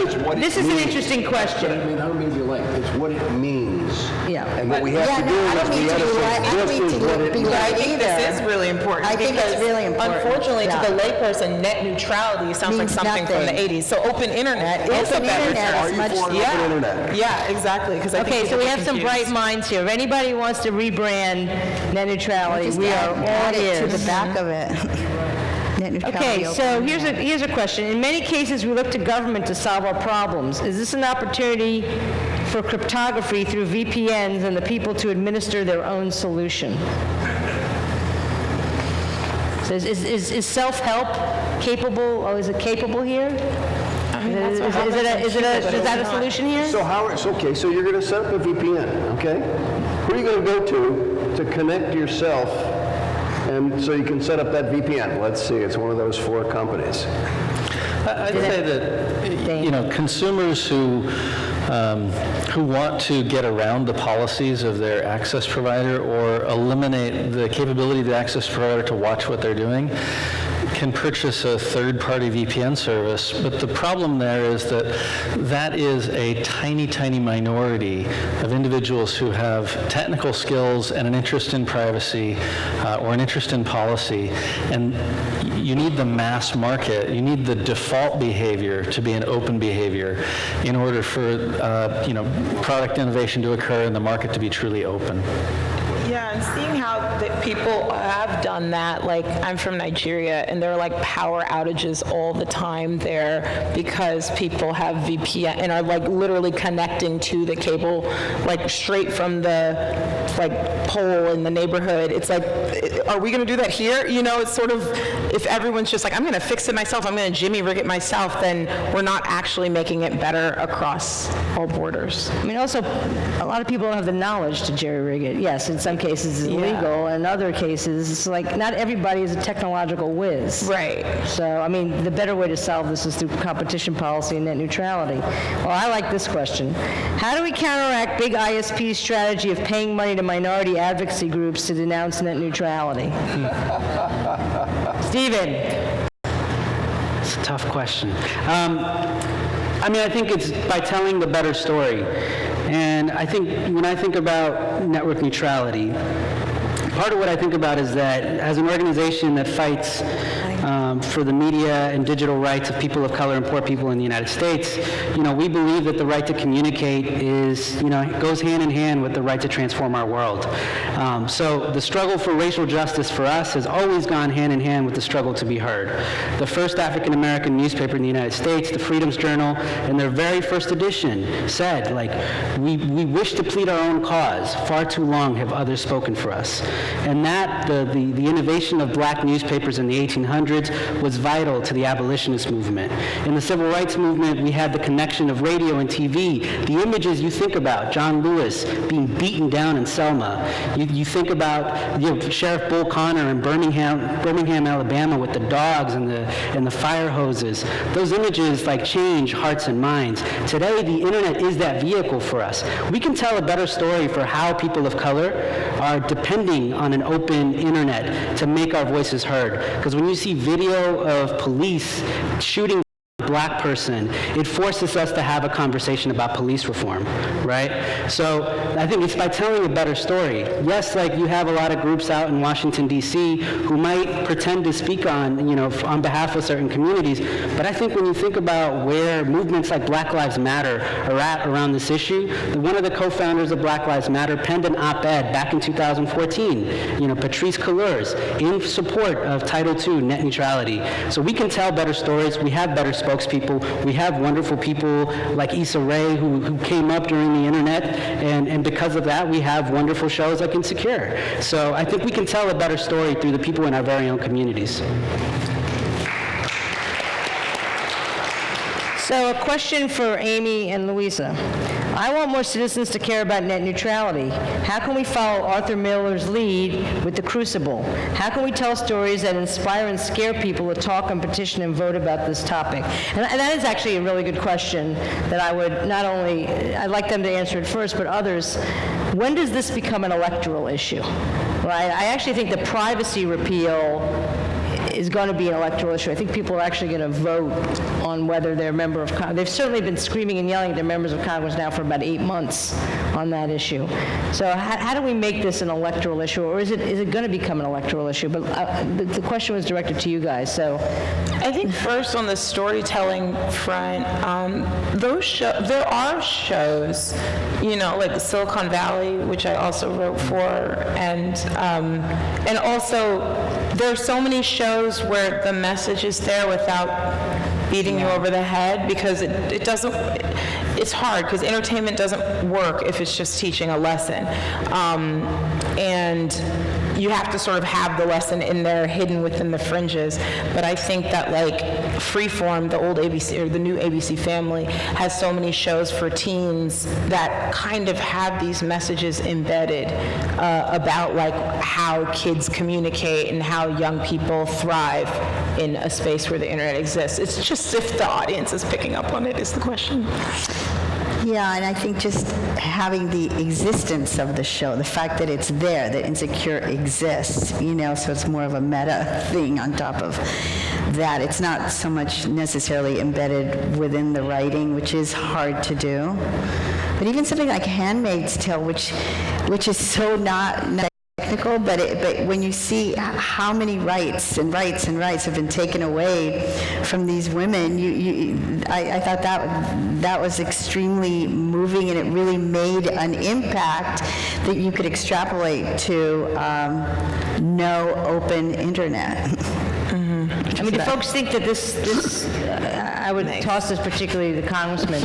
It's what it this is an means. interesting question. I mean, how many of you like? It's what it means. Yeah. And what we have to do I don't is we mean have to to be say, right. I don't this mean is to what it be means. right I think either. this is really important. I think it's because really important. Unfortunately, Yeah. to the layperson, net neutrality sounds like Means something from the nothing. 80s. So open internet is a Open better internet term. Are is you much for an Yeah. open internet? Yeah, exactly. Because Okay, so we have some bright minds here. If anybody wants to rebrand net neutrality, Just we are add all it to ears. the back of it. Net neutrality, Okay, so open here's internet. a question. In many cases, we look to government to solve our problems. Is this an opportunity for cryptography through VPNs and the people to administer their own solution? So is self-help capable, or is it capable here? Is that a solution here? So how, it's okay, so you're going to set up a VPN, okay? Who are you going to go to connect yourself, and so you can set up that VPN? Let's see, it's one of those 4 companies. I'd say that, you know, consumers who want to get around the policies of their access provider or eliminate the capability of the access provider to watch what they're doing can purchase a third-party VPN service, but the problem there is that that is a tiny, tiny minority of individuals who have technical skills and an interest in privacy or an interest in policy, and you need the mass market, you need the default behavior to be an open behavior in order for you know, product innovation to occur and the market to be truly open. Yeah, and seeing how that people have done that, like I'm from Nigeria, and there are like power outages all the time there because people have VPN and are like literally connecting to the cable, like straight from the like pole in the neighborhood. It's like, are we going to do that here? You know, it's sort of, if everyone's just like, I'm going to fix it myself, I'm going to jimmy rig it myself, then we're not actually making it better across all borders. I mean, also, a lot of people don't have the knowledge to jerry-rig it. Yes, in some cases it's illegal, and in other cases, it's like, not everybody is a technological whiz. Right. So, I mean, the better way to solve this is through competition policy and net neutrality. Well, I like this question. How do we counteract big ISP's strategy of paying money to minority advocacy groups to denounce net neutrality? Stephen. It's a tough question. I mean, I think it's by telling the better story. And I think when I think about network neutrality, part of what I think about is that as an organization that fights for the media and digital rights of people of color and poor people in the United States, you know, we believe that the right to communicate is, you know, goes hand in hand with the right to transform our world. So the struggle for racial justice for us has always gone hand in hand with the struggle to be heard. The first African American newspaper in the United States, the Freedom's Journal, in their very first edition said, like, we wish to plead our own cause. Far too long have others spoken for us. And that, the innovation of black newspapers in the 1800s was vital to the abolitionist movement. In the civil rights movement, we had the connection of radio and TV. The images you think about, John Lewis being beaten down in Selma. You think about Sheriff Bull Connor in Birmingham, Alabama, with the dogs and the fire hoses. Those images change hearts and minds. Today, the internet is that vehicle for us. We can tell a better story for how people of color are depending on an open internet to make our voices heard. Because when you see video of police shooting a black person, it forces us to have a conversation about police reform, right? So I think it's by telling a better story. Yes, you have a lot of groups out in Washington, D.C. who might pretend to speak on behalf of certain communities, but I think when you think about where movements like Black Lives Matter are at around this issue, one of the co-founders of Black Lives Matter penned an op-ed back in 2014, Patrisse Cullors, in support of Title II, net neutrality. So we can tell better stories. We have better spokespeople. We have wonderful people like Issa Rae who came up during the internet, and because of that, we have wonderful shows like Insecure. So I think we can tell a better story through the people in our very own communities. So a question for Amy and Louisa. I want more citizens to care about net neutrality. How can we follow Arthur Miller's lead with The Crucible? How can we tell stories that inspire and scare people to talk and petition and vote about this topic? And that is actually a really good question that I would not only, I'd like them to answer it first, but others. When does this become an electoral issue? Right? I actually think the privacy repeal is going to be an electoral issue. I think people are actually going to vote on whether they're a member of Congress. They've certainly been screaming and yelling at their members of Congress now for about 8 months on that issue. So how do we make this an electoral issue, or is it going to become an electoral issue? But the question was directed to you guys. So I think first on the storytelling front, there are shows, like Silicon Valley, which I also wrote for, and also there are so many shows where the message is there without beating you over the head, because it doesn't, it's hard because entertainment doesn't work if it's just teaching a lesson. And you have to sort of have the lesson in there hidden within the fringes. But I think that Freeform, the old ABC or the new ABC Family, has so many shows for teens that kind of have these messages embedded about how kids communicate and how young people thrive in a space where the internet exists. It's just if the audience is picking up on it is the question. Yeah, and I think just having the existence of the show, the fact that it's there, that Insecure exists, so it's more of a meta thing on top of that. It's not so much necessarily embedded within the writing, which is hard to do. But even something like Handmaid's Tale, which is so not technical, but when you see how many rights have been taken away from these women, I thought that was extremely moving, and it really made an impact that you could extrapolate to no open internet. I mean, do folks think that this I would toss this particularly to the congressman,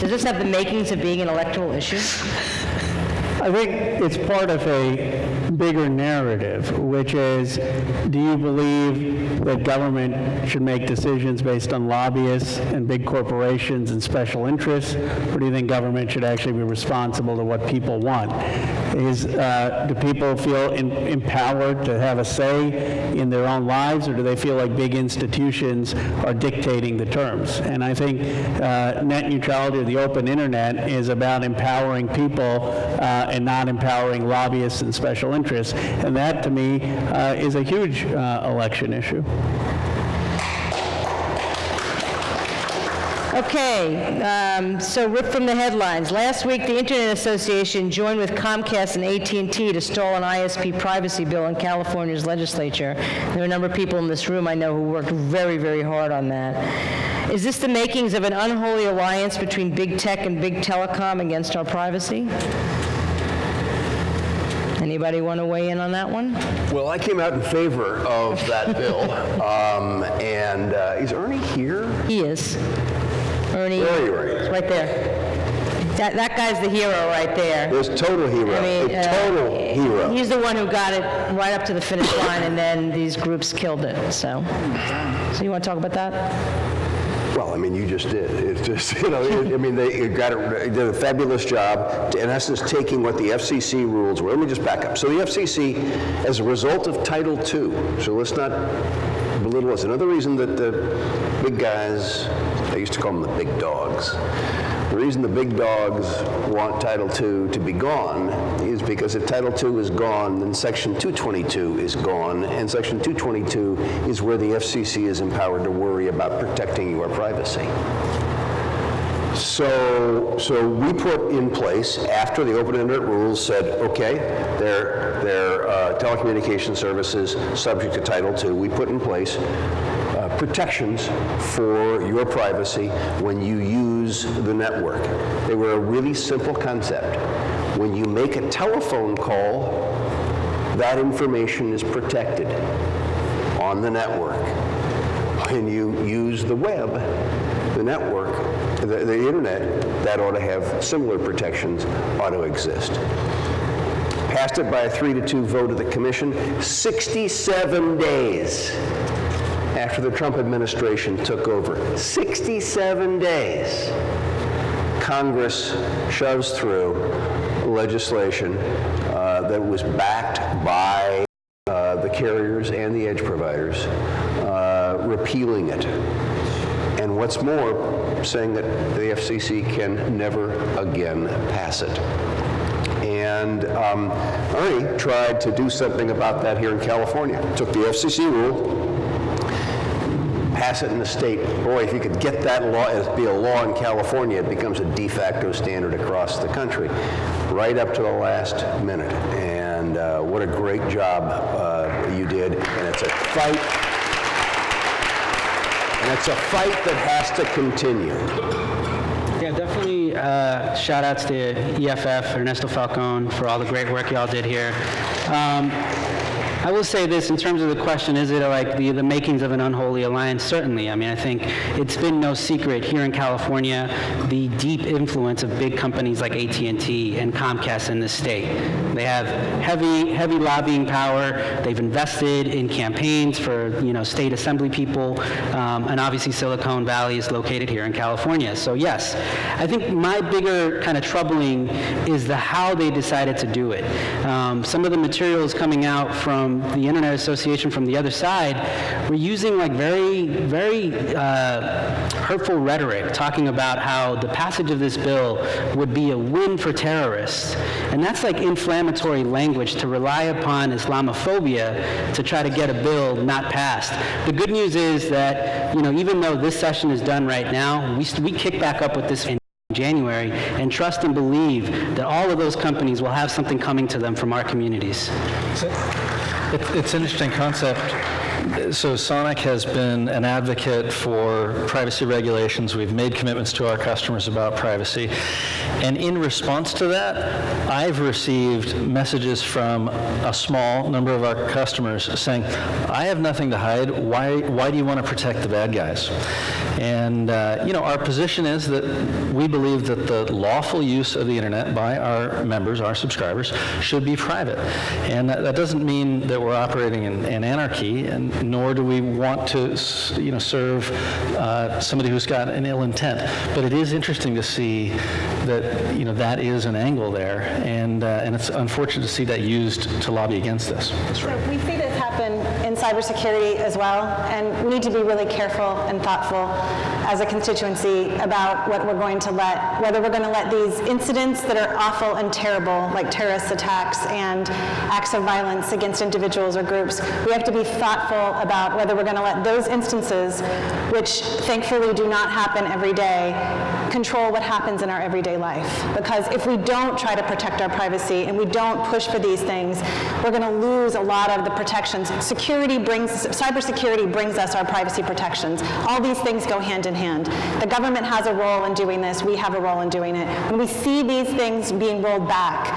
does this have the makings of being an electoral issue? I think it's part of a bigger narrative, which is, do you believe that government should make decisions based on lobbyists and big corporations and special interests, or do you think government should actually be responsible to what people want? Do people feel empowered to have a say in their own lives, or do they feel like big institutions are dictating the terms? And I think net neutrality, or the open internet, is about empowering people and not empowering lobbyists and special interests. And that, to me, is a huge election issue. Okay, so rip from the headlines. Last week, the Internet Association joined with Comcast and AT&T to stall an ISP privacy bill in California's legislature. There are a number of people in this room I know who worked very, very hard on that. Is this the makings of an unholy alliance between big tech and big telecom against our privacy? Anybody want to weigh in on that one? Well, I came out in favor of that bill. And is Ernie here? He is. Ernie. Where are you, Ernie? It's right there. That guy's the hero right there. There's total hero, I mean, a total hero. He's the one who got it right up to the finish line, and then these groups killed it, so you want to talk about that? Well, I mean, you just did. It's just, they did a fabulous job, in essence, taking what the FCC rules were. Let me just back up. So the FCC, as a result of Title II, so let's not belittle us. Another reason that the big guys, I used to call them the big dogs, the reason the big dogs want Title II to be gone is because if Title II is gone, then Section 222 is gone, and Section 222 is where the FCC is empowered to worry about protecting your privacy. So we put in place, after the open internet rules said, okay, they're telecommunication services subject to Title II, we put in place protections for your privacy when you use the network. They were a really simple concept. When you make a telephone call, that information is protected on the network. When you use the web, the network, the internet, that ought to have similar protections, ought to exist. Passed it by a 3-2 vote of the commission, 67 days after the Trump administration took over. 67 days. Congress shoves through legislation that was backed by the carriers and the edge providers, repealing it. And what's more, saying that the FCC can never again pass it. And Ernie tried to do something about that here in California. Took the FCC rule, pass it in the state. Boy, if you could get that law as be a law in California, it becomes a de facto standard across the country, right up to the last minute. And what a great job you did. And it's a fight. And it's a fight that has to continue. Yeah, definitely shout outs to EFF, Ernesto Falcone, for all the great work y'all did here. I will say this in terms of the question, is it like the makings of an unholy alliance? Certainly. I mean, I think it's been no secret here in California, the deep influence of big companies like AT&T and Comcast in this state. They have heavy lobbying power. They've invested in campaigns for, state assembly people, and obviously Silicon Valley is located here in California. So yes, I think my bigger kind of troubling is how they decided to do it. Some of the materials coming out from the Internet Association from the other side were using like very hurtful rhetoric, talking about how the passage of this bill would be a win for terrorists. And that's like inflammatory language to rely upon Islamophobia to try to get a bill not passed. The good news is that, even though this session is done right now, we kick back up with this in January and trust and believe that all of those companies will have something coming to them from our communities. It's an interesting concept. So Sonic has been an advocate for privacy regulations. We've made commitments to our customers about privacy. And in response to that, I've received messages from a small number of our customers saying, I have nothing to hide. Why do you want to protect the bad guys? And, our position is that we believe that the lawful use of the internet by our members, our subscribers, should be private. And that doesn't mean that we're operating in anarchy, and nor do we want to, serve somebody who's got an ill intent. But it is interesting to see that, that is an angle there, and it's unfortunate to see that used to lobby against this. So we see this happen in cybersecurity as well, and we need to be really careful and thoughtful as a constituency about what we're going to whether we're going to let these incidents that are awful and terrible, like terrorist attacks and acts of violence against individuals or groups, we have to be thoughtful about whether we're going to let those instances, which thankfully do not happen every day, control what happens in our everyday life. Because if we don't try to protect our privacy and we don't push for these things, we're going to lose a lot of the protections. Cybersecurity brings us our privacy protections. All these things go hand in hand. The government has a role in doing this. We have a role in doing it. When we see these things being rolled back,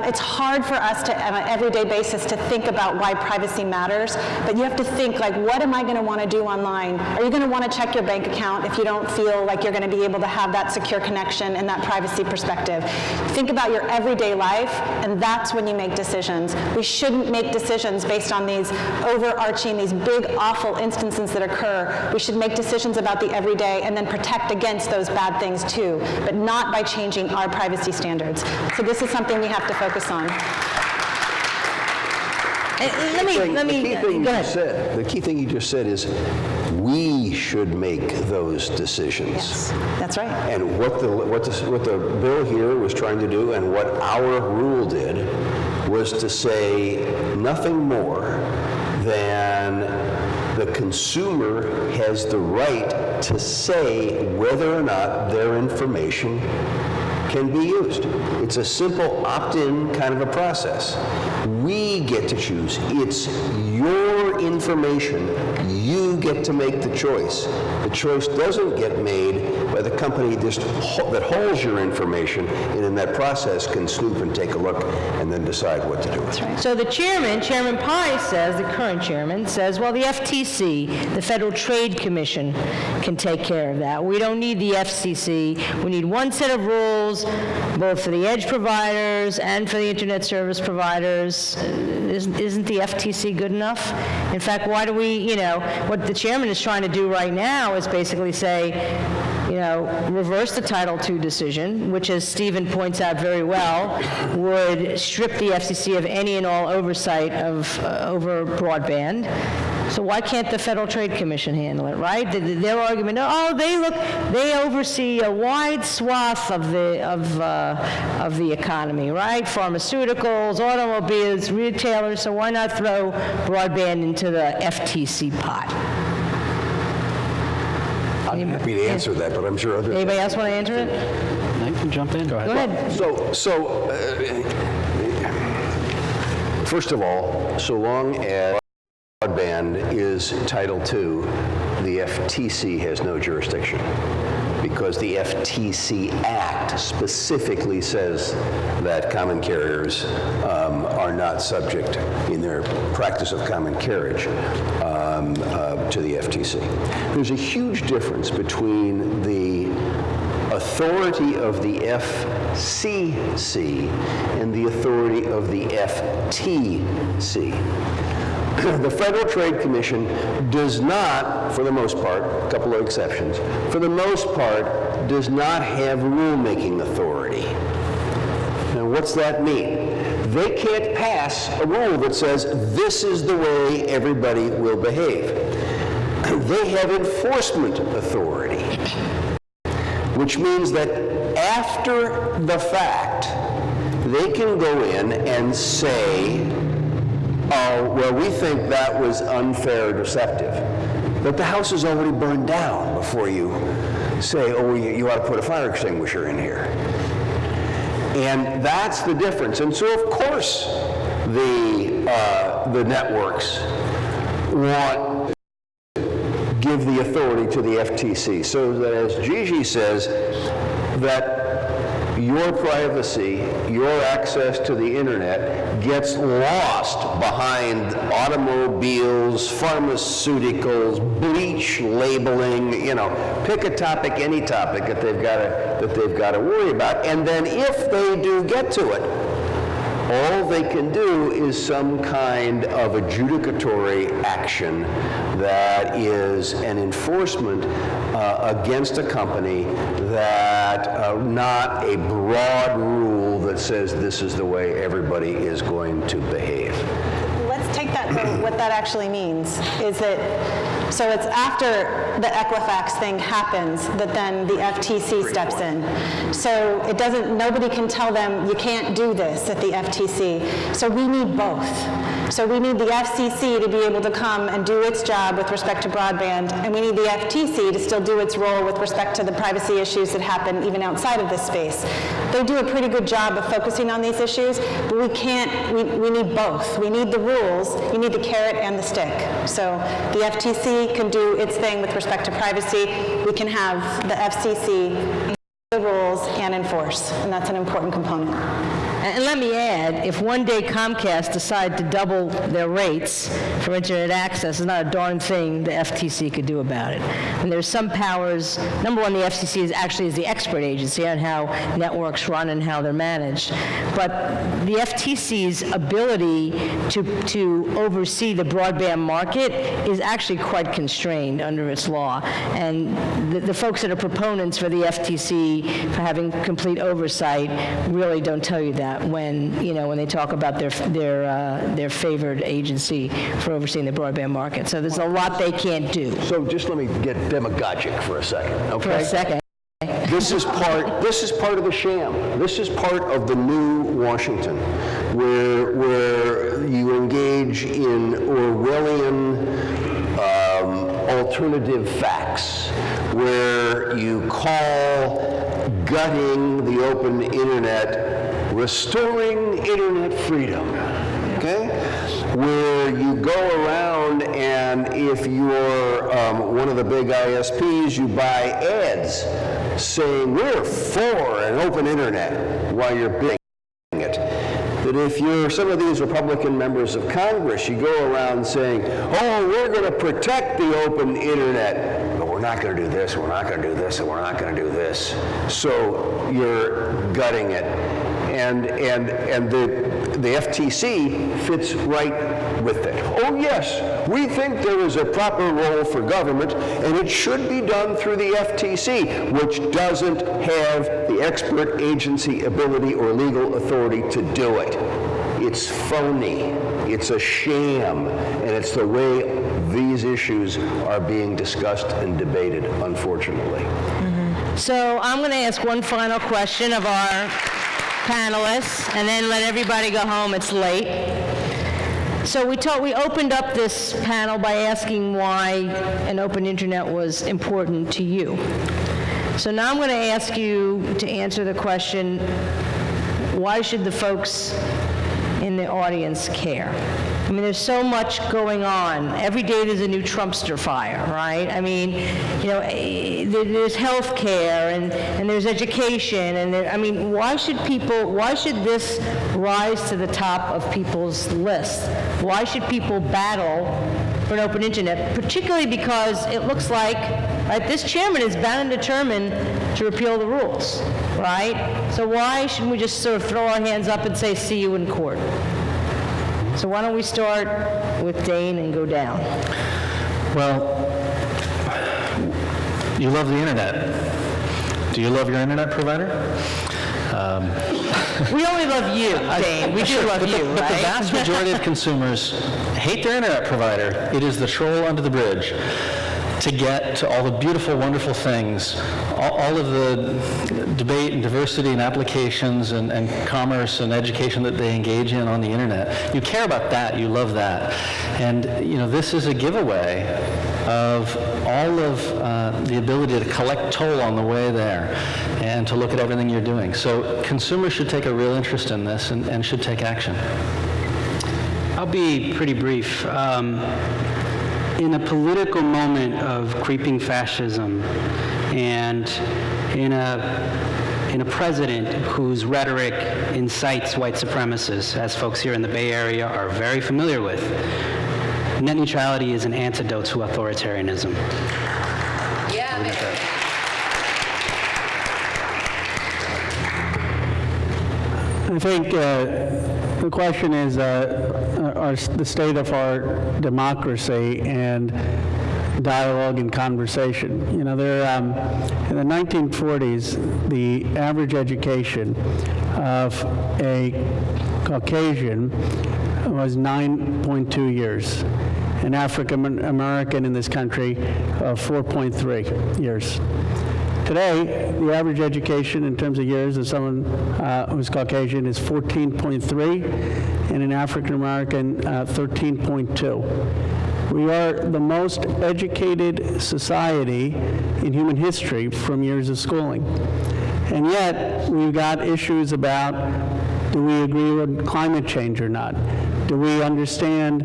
it's hard for us to, on an everyday basis, to think about why privacy matters. But you have to think, like, what am I going to want to do online? Are you going to want to check your bank account if you don't feel like you're going to be able to have that that secure connection and that privacy perspective. Think about your everyday life, and that's when you make decisions. We shouldn't make decisions based on these overarching, these big, awful instances that occur. We should make decisions about the everyday and then protect against those bad things too, but not by changing our privacy standards. So this is something we have to focus on. Let me, go ahead. The key thing you just said is we should make those decisions. Yes, that's right. And what the bill here was trying to do and what our rule did was to say nothing more than the consumer has the right to say whether or not their information can be used. It's a simple opt-in kind of a process. We get to choose. It's your information. You get to make the choice. The choice doesn't get made by the company that holds your information, and in that process can snoop and take a look and then decide what to do. That's right. So the chairman, Chairman Pai says, the current chairman, says, well, the FTC, the Federal Trade Commission, can take care of that. We don't need the FCC. We need one set of rules, both for the edge providers and for the internet service providers. Isn't the FTC good enough? In fact, why do we, what the chairman is trying to do right now is basically say, reverse the Title II decision, which, as Stephen points out very well, would strip the FCC of any and all oversight over broadband. So why can't the Federal Trade Commission handle it, right? Their argument, they oversee a wide swath of the economy, right? Pharmaceuticals, automobiles, retailers, so why not throw broadband into the FTC pot? I'm happy to answer that, but I'm sure others... Anybody else want to answer it? I can jump in. Go ahead. So, first of all, so long as broadband is Title II, the FTC has no jurisdiction, because the FTC Act specifically says that common carriers are not subject in their practice of common carriage to the FTC. There's a huge difference between the authority of the FCC and the authority of the FTC. The Federal Trade Commission does not, for the most part, a couple of exceptions, for the most part, does not have rulemaking authority. Now, what's that mean? They can't pass a rule that says this is the way everybody will behave. They have enforcement authority, which means that after the fact, they can go in and say, oh, well, we think that was unfair or deceptive. But the house is already burned down before you say, oh, you ought to put a fire extinguisher in here. And that's the difference. And so, of course, the networks want to give the authority to the FTC, so that, as Gigi says, that your privacy, your access to the internet gets lost behind automobiles, pharmaceuticals, bleach labeling, pick a topic, any topic that they've got to worry about. And then if they do get to it, all they can do is some kind of adjudicatory action that is an enforcement against a company that not a broad rule that says this is the way everybody is going to behave. Let's take that, what that actually means is that, so it's after the Equifax thing happens that then the FTC steps in. So it doesn't, nobody can tell them you can't do this at the FTC. So we need both. So we need the FCC to be able to come and do its job with respect to broadband, and we need the FTC to still do its role with respect to the privacy issues that happen even outside of this space. They do a pretty good job of focusing on these issues, but we can't, we need both. We need the rules, you need the carrot and the stick. So the FTC can do its thing with respect to privacy. We can have the FCC the rules and enforce, and that's an important component. And let me add, if one day Comcast decided to double their rates for internet access, there's not a darn thing the FTC could do about it. And there's some powers. Number one, the FCC is the expert agency on how networks run and how they're managed. But the FTC's ability to oversee the broadband market is actually quite constrained under its law. And the folks that are proponents for the FTC for having complete oversight really don't tell you that when they talk about their favored agency for overseeing the broadband market. So there's a lot they can't do. So just let me get demagogic for a second, okay? For a second. This is part of the sham. This is part of the new Washington, where you engage in Orwellian alternative facts, where you call gutting the open internet restoring internet freedom, okay? Where you go around and if you're one of the big ISPs, you buy ads saying we're for an open internet while you're bidding it. That if you're some of these Republican members of Congress, you go around saying, oh, we're going to protect the open internet, but we're not going to do this, we're not going to do this, and we're not going to do this. So you're gutting it. And the FTC fits right with it. Oh yes, we think there is a proper role for government, and it should be done through the FTC, which doesn't have the expert agency ability or legal authority to do it. It's phony, it's a sham, and it's the way these issues are being discussed and debated, unfortunately. So I'm going to ask one final question of our panelists, and then let everybody go home. It's late. So we opened up this panel by asking why an open internet was important to you. So now I'm going to ask you to answer the question, why should the folks in the audience care? I mean, there's so much going on. Every day there's a new Trumpster fire, right? I mean, there's health care and there's education, and why should this rise to the top of people's list? Why should people battle for an open internet, particularly because it looks like, right, this chairman is bound and determined to repeal the rules, right? So why shouldn't we just sort of throw our hands up and say, see you in court? So why don't we start with Dane and go down? Well, you love the internet. Do you love your internet provider? We only love you, Dane. We do love you, But the right? vast majority of consumers hate their internet provider. It is the troll under the bridge to get to all the beautiful, wonderful things, all of the debate and diversity and applications and commerce and education that they engage in on the internet. You care about that, you love that. And this is a giveaway of all of the ability to collect toll on the way there and to look at everything you're doing. So consumers should take a real interest in this and should take action. I'll be pretty brief. In a political moment of creeping fascism and in a president whose rhetoric incites white supremacists, as folks here in the Bay Area are very familiar with, net neutrality is an antidote to authoritarianism. I think the question is the state of our democracy and dialogue and conversation. In the 1940s, the average education of a Caucasian was 9.2 years. An African American in this country, 4.3 years. Today, the average education in terms of years of someone who's Caucasian is 14.3, and an African American 13.2. We are the most educated society in human history from years of schooling. And yet, we've got issues about, do we agree with climate change or not? Do we understand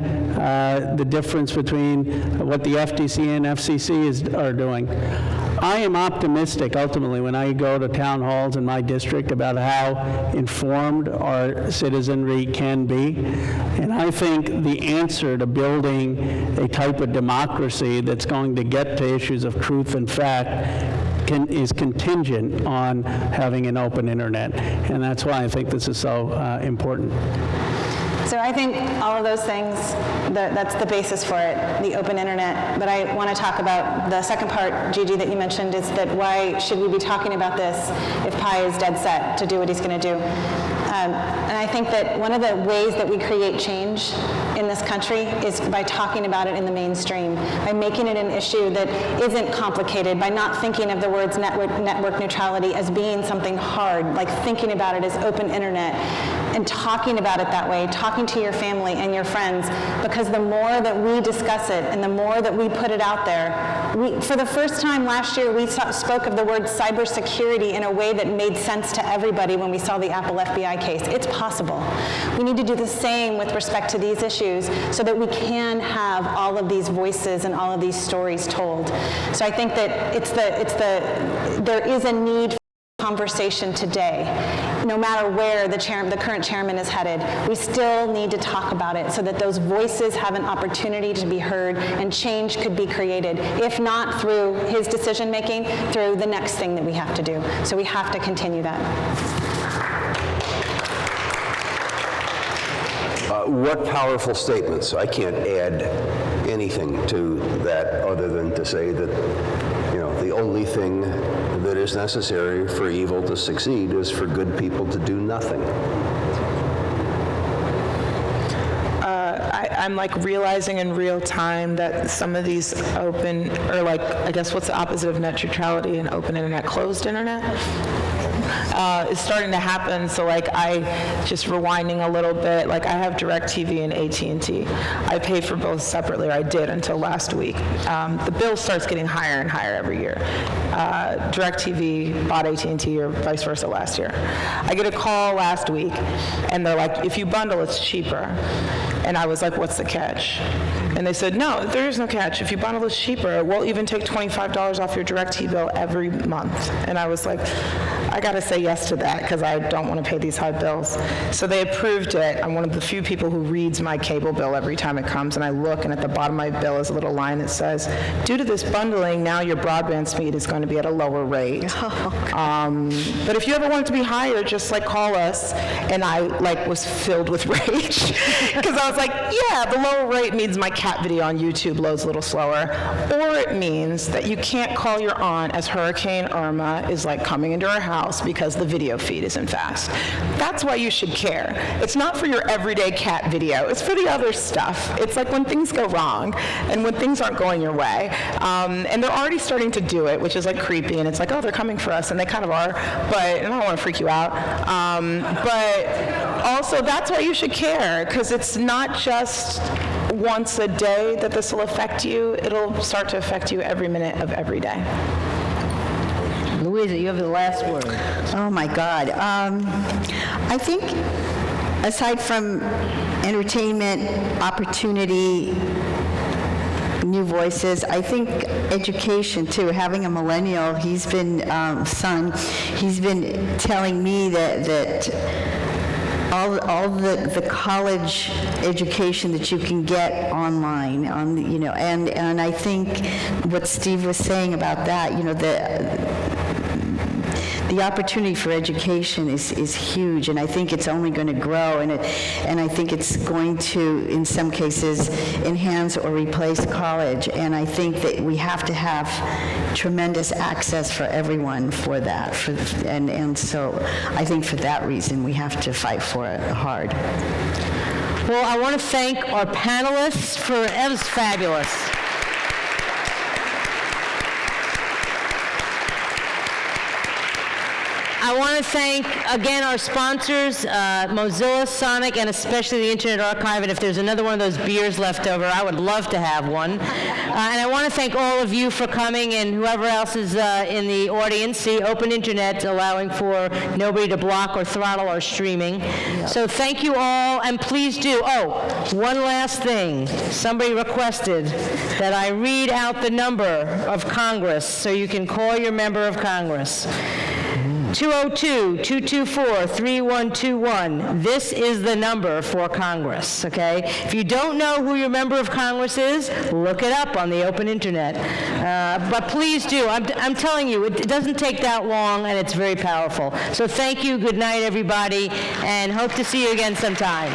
the difference between what the FTC and FCC are doing? I am optimistic ultimately when I go to town halls in my district about how informed our citizenry can be. And I think the answer to building a type of democracy that's going to get to issues of truth and fact is contingent on having an open internet. And that's why I think this is so important. So I think all of those things, that's the basis for it, the open internet. But I want to talk about the second part, Gigi, that you mentioned, is that why should we be talking about this if Pi is dead set to do what he's going to do? And I think that one of the ways that we create change in this country is by talking about it in the mainstream, by making it an issue that isn't complicated, by not thinking of the words network neutrality as being something hard, like thinking about it as open internet, and talking about it that way, talking to your family and your friends, because the more that we discuss it and the more that we put it out there, for the first time last year, we spoke of the word cybersecurity in a way that made sense to everybody when we saw the Apple FBI case. It's possible. We need to do the same with respect to these issues so that we can have all of these voices and all of these stories told. So I think that there is a need for conversation today. No matter where the current chairman is headed, we still need to talk about it so that those voices have an opportunity to be heard and change could be created, if not through his decision making, through the next thing that we have to do. So we have to continue that. What powerful statements. I can't add anything to that other than to say that, the only thing that is necessary for evil to succeed is for good people to do nothing. I'm like realizing in real time that some of these open, or like, I guess what's the opposite of net neutrality? An open internet, closed internet? Is starting to happen. So like just rewinding a little bit, like I have DirecTV and AT&T. I pay for both separately, or I did until last week. The bill starts getting higher and higher every year. DirecTV bought AT&T or vice versa last year. I get a call last week and they're like, if you bundle, it's cheaper. And I was like, what's the catch? And they said, no, there is no catch. If you bundle, it's cheaper. We'll even take $25 off your DirecTV bill every month. And I was like, I got to say yes to that because I don't want to pay these high bills. So they approved it. I'm one of the few people who reads my cable bill every time it comes, and I look, and at the bottom of my bill is a little line that says, due to this bundling, now your broadband speed is going to be at a lower rate. But if you ever want it to be higher, just like call us. And I was filled with rage because I was like, yeah, the lower rate means my cat video on YouTube loads a little slower, or it means that you can't call your aunt as Hurricane Irma is coming into her house because the video feed isn't fast. That's why you should care. It's not for your everyday cat video. It's for the other stuff. It's like when things go wrong and when things aren't going your way. And they're already starting to do it, which is creepy, and it's like, oh, they're coming for us, and they kind of are, and I don't want to freak you out. But also, that's why you should care, because it's not just once a day that this will affect you. It'll start to affect you every minute of every day. Louisa, you have the last word. Oh, my God. I think, aside from entertainment, opportunity, new voices, I think education, too. Having a millennial, he's been telling me that all the college education that you can get online, and I think what Steve was saying about that, the opportunity for education is huge, and I think it's only going to grow, and I think it's going to, in some cases, enhance or replace college, and I think that we have to have tremendous access for everyone for that, and so I think for that reason we have to fight for it hard. Well, I want to thank our panelists it was fabulous. I want to thank, again, our sponsors, Mozilla, Sonic, and especially the Internet Archive. And if there's another one of those beers left over, I would love to have one. And I want to thank all of you for coming, and whoever else is in the audience. See, open Internet allowing for nobody to block or throttle our streaming. So thank you all, and please do. Oh, one last thing. Somebody requested that I read out the number of Congress so you can call your member of Congress. 202-224-3121. This is the number for Congress, okay? If you don't know who your member of Congress is, look it up on the open internet. But please do. I'm telling you, it doesn't take that long, and it's very powerful. So thank you. Good night, everybody, and hope to see you again sometime.